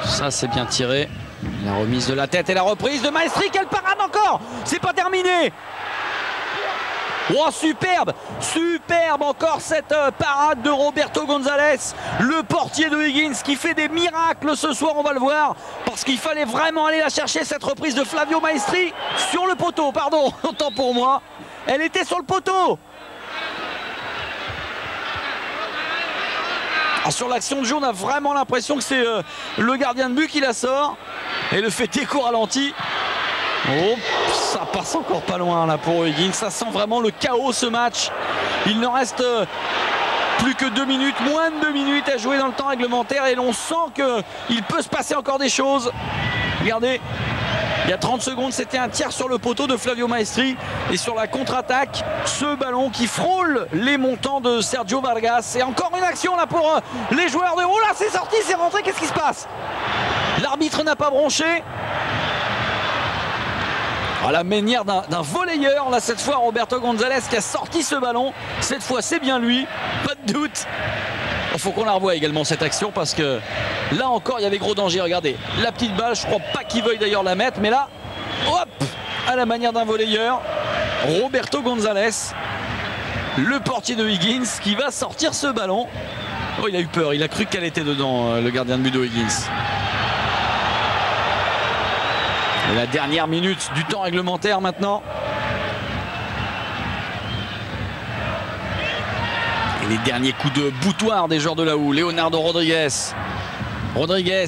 Ça c'est bien tiré. La remise de la tête et la reprise de Maestri. Quelle parade encore! C'est pas terminé! Oh, superbe! Superbe encore cette parade de Roberto González, le portier de Higgins qui fait des miracles ce soir, on va le voir, parce qu'il fallait vraiment aller la chercher, cette reprise de Flavio Maestri sur le poteau, pardon, autant pour moi. Elle était sur le poteau! Alors sur l'action de jeu, on a vraiment l'impression que c'est le gardien de but qui la sort et le fait écho ralenti. Oh, ça passe encore pas loin là pour Higgins. Ça sent vraiment le chaos ce match. Il ne reste plus que 2 minutes, moins de 2 minutes à jouer dans le temps réglementaire et l'on sent qu'il peut se passer encore des choses. Regardez. Il y a 30 secondes, c'était un tir sur le poteau de Flavio Maestri. Et sur la contre-attaque, ce ballon qui frôle les montants de Sergio Vargas. Et encore une action là pour les joueurs de... Oh là, c'est sorti, c'est rentré, qu'est-ce qui se passe? L'arbitre n'a pas bronché. À la manière d'un volleyeur, là cette fois Roberto González qui a sorti ce ballon. Cette fois c'est bien lui, pas de doute. Il faut qu'on la revoie également cette action parce que là encore il y avait gros danger. Regardez, la petite balle, je crois pas qu'il veuille d'ailleurs la mettre, mais là, hop, à la manière d'un volleyeur, Roberto González, le portier de Higgins qui va sortir ce ballon. Oh, il a eu peur, il a cru qu'elle était dedans, le gardien de but de Higgins. Et la dernière minute du temps réglementaire maintenant. Et les derniers coups de boutoir des joueurs de la Houe. Leonardo Rodriguez. Rodriguez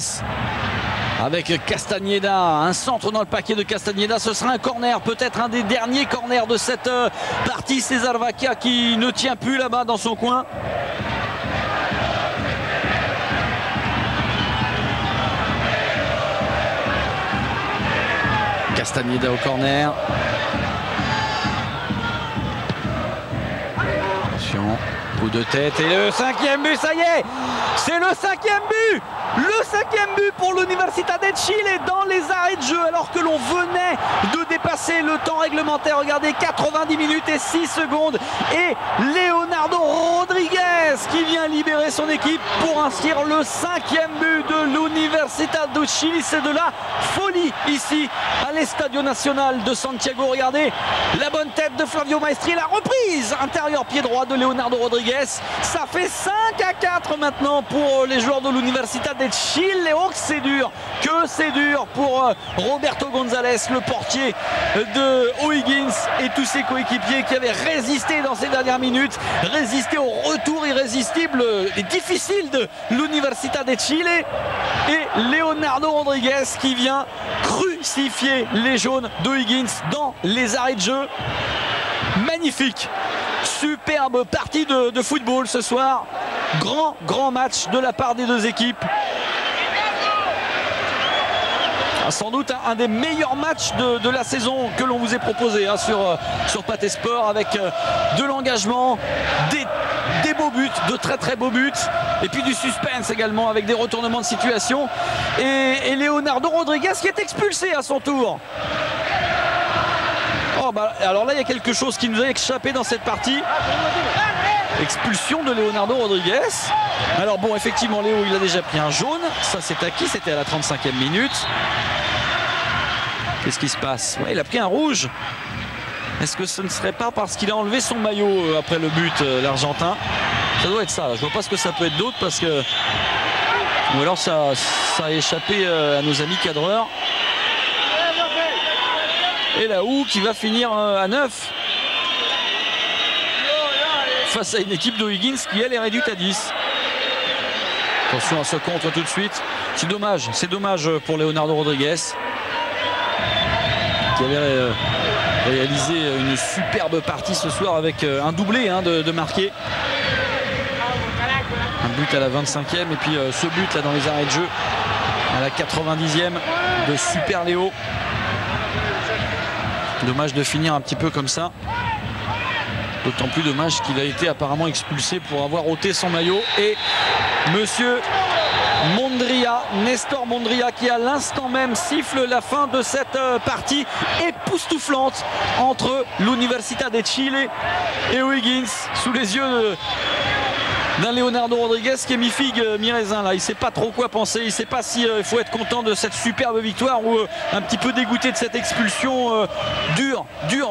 avec Castañeda. Un centre dans le paquet de Castañeda. Ce sera un corner, peut-être un des derniers corners de cette partie. César Vacchia qui ne tient plus là-bas dans son coin. Castañeda au corner. Attention, coup de tête et le 5e but, ça y est, c'est le 5e but. Le 5e but pour l'Universitad de Chile dans les arrêts de jeu alors que l'on venait de dépasser le temps réglementaire. Regardez, 90 minutes et 6 secondes et Leonardo Rodriguez qui vient libérer son équipe pour inscrire le 5e but de l'Universitad de Chile. C'est de la folie ici à l'Estadio Nacional de Santiago. Regardez la bonne tête de Flavio Maestri, la reprise intérieur pied droit de Leonardo Rodriguez. Ça fait 5-4 maintenant pour les joueurs de l'Universitad de Chile. Oh, que c'est dur pour Roberto González, le portier de O'Higgins et tous ses coéquipiers qui avaient résisté dans ces dernières minutes, résisté au retour irrésistible et difficile de l'Universitad de Chile. Et Leonardo Rodriguez qui vient crucifier les jaunes d'O'Higgins dans les arrêts de jeu. Magnifique, superbe partie de football ce soir. Grand match de la part des deux équipes. Sans doute un des meilleurs matchs de la saison que l'on vous ait proposé sur Pathé Sport, avec de l'engagement, des beaux buts, de très beaux buts, et puis du suspense également avec des retournements de situation. Et Leonardo Rodriguez qui est expulsé à son tour. Oh bah, alors là il y a quelque chose qui nous a échappé dans cette partie. Expulsion de Leonardo Rodriguez. Alors bon, effectivement Léo il a déjà pris un jaune, ça c'est acquis, c'était à la 35e minute. Qu'est-ce qui se passe? Ouais, il a pris un rouge. Est-ce que ce ne serait pas parce qu'il a enlevé son maillot après le but, l'Argentin? Ça doit être ça, je vois pas ce que ça peut être d'autre, parce que... Ou alors ça a échappé à nos amis cadreurs. Et la Houe qui va finir à 9. Face à une équipe d'O'Higgins qui elle est réduite à 10. Attention à ce contre tout de suite. C'est dommage pour Leonardo Rodriguez qui avait réalisé une superbe partie ce soir avec un doublé de marqué. Un but à la 25e et puis ce but là dans les arrêts de jeu à la 90e de Super Léo. Dommage de finir un petit peu comme ça. D'autant plus dommage qu'il a été apparemment expulsé pour avoir ôté son maillot. Et monsieur Mondria, Nestor Mondria, qui à l'instant même siffle la fin de cette partie époustouflante entre l'Universitad de Chile et O'Higgins, sous les yeux d'un Leonardo Rodriguez qui est mi-figue, mi-raisin là. Il ne sait pas trop quoi penser. Il ne sait pas si il faut être content de cette superbe victoire ou un petit peu dégoûté de cette expulsion dure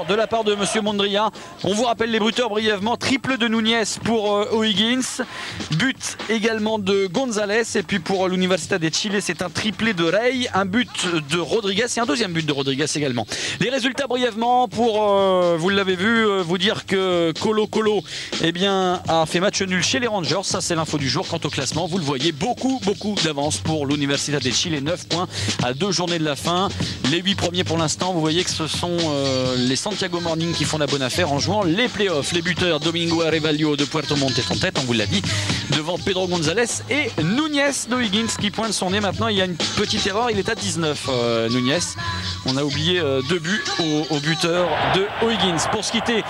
de la part de Monsieur Mondria. On vous rappelle les buteurs brièvement. Triple de Núñez pour O'Higgins. But également de González. Et puis pour l'Universitad de Chile, c'est un triplé de Rey. Un but de Rodriguez et un deuxième but de Rodriguez également. Les résultats brièvement pour, vous l'avez vu, vous dire que Colo eh bien, a fait match nul chez les Rangers. Ça c'est l'info du jour. Quant au classement, vous le voyez, beaucoup d'avance pour l'Universitad de Chile. 9 points à 2 journées de la fin. Les 8 premiers pour l'instant, vous voyez que ce sont les Santiago Morning qui font la bonne affaire en jouant les playoffs. Les buteurs Domingo Arevalho de Puerto Montt est en tête, on vous l'a dit, devant Pedro González et Núñez d'O'Higgins qui pointe son nez. Maintenant il y a une petite erreur, il est à 19 Núñez. On a oublié 2 buts au buteur de O'Higgins. Pour se quitter,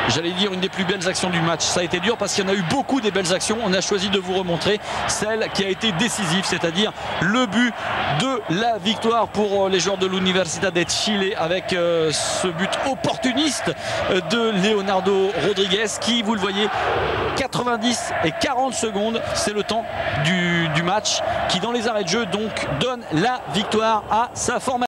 j'allais dire une des plus belles actions du match. Ça a été dur parce qu'il y en a eu beaucoup des belles actions. On a choisi de vous remontrer celle qui a été décisive, c'est-à-dire le but de la victoire pour les joueurs de l'Universitad de Chile avec ce but opportuniste de Leonardo Rodriguez qui, vous le voyez, 90 et 40 secondes, c'est le temps du match qui, dans les arrêts de jeu, donc donne la victoire à sa formation.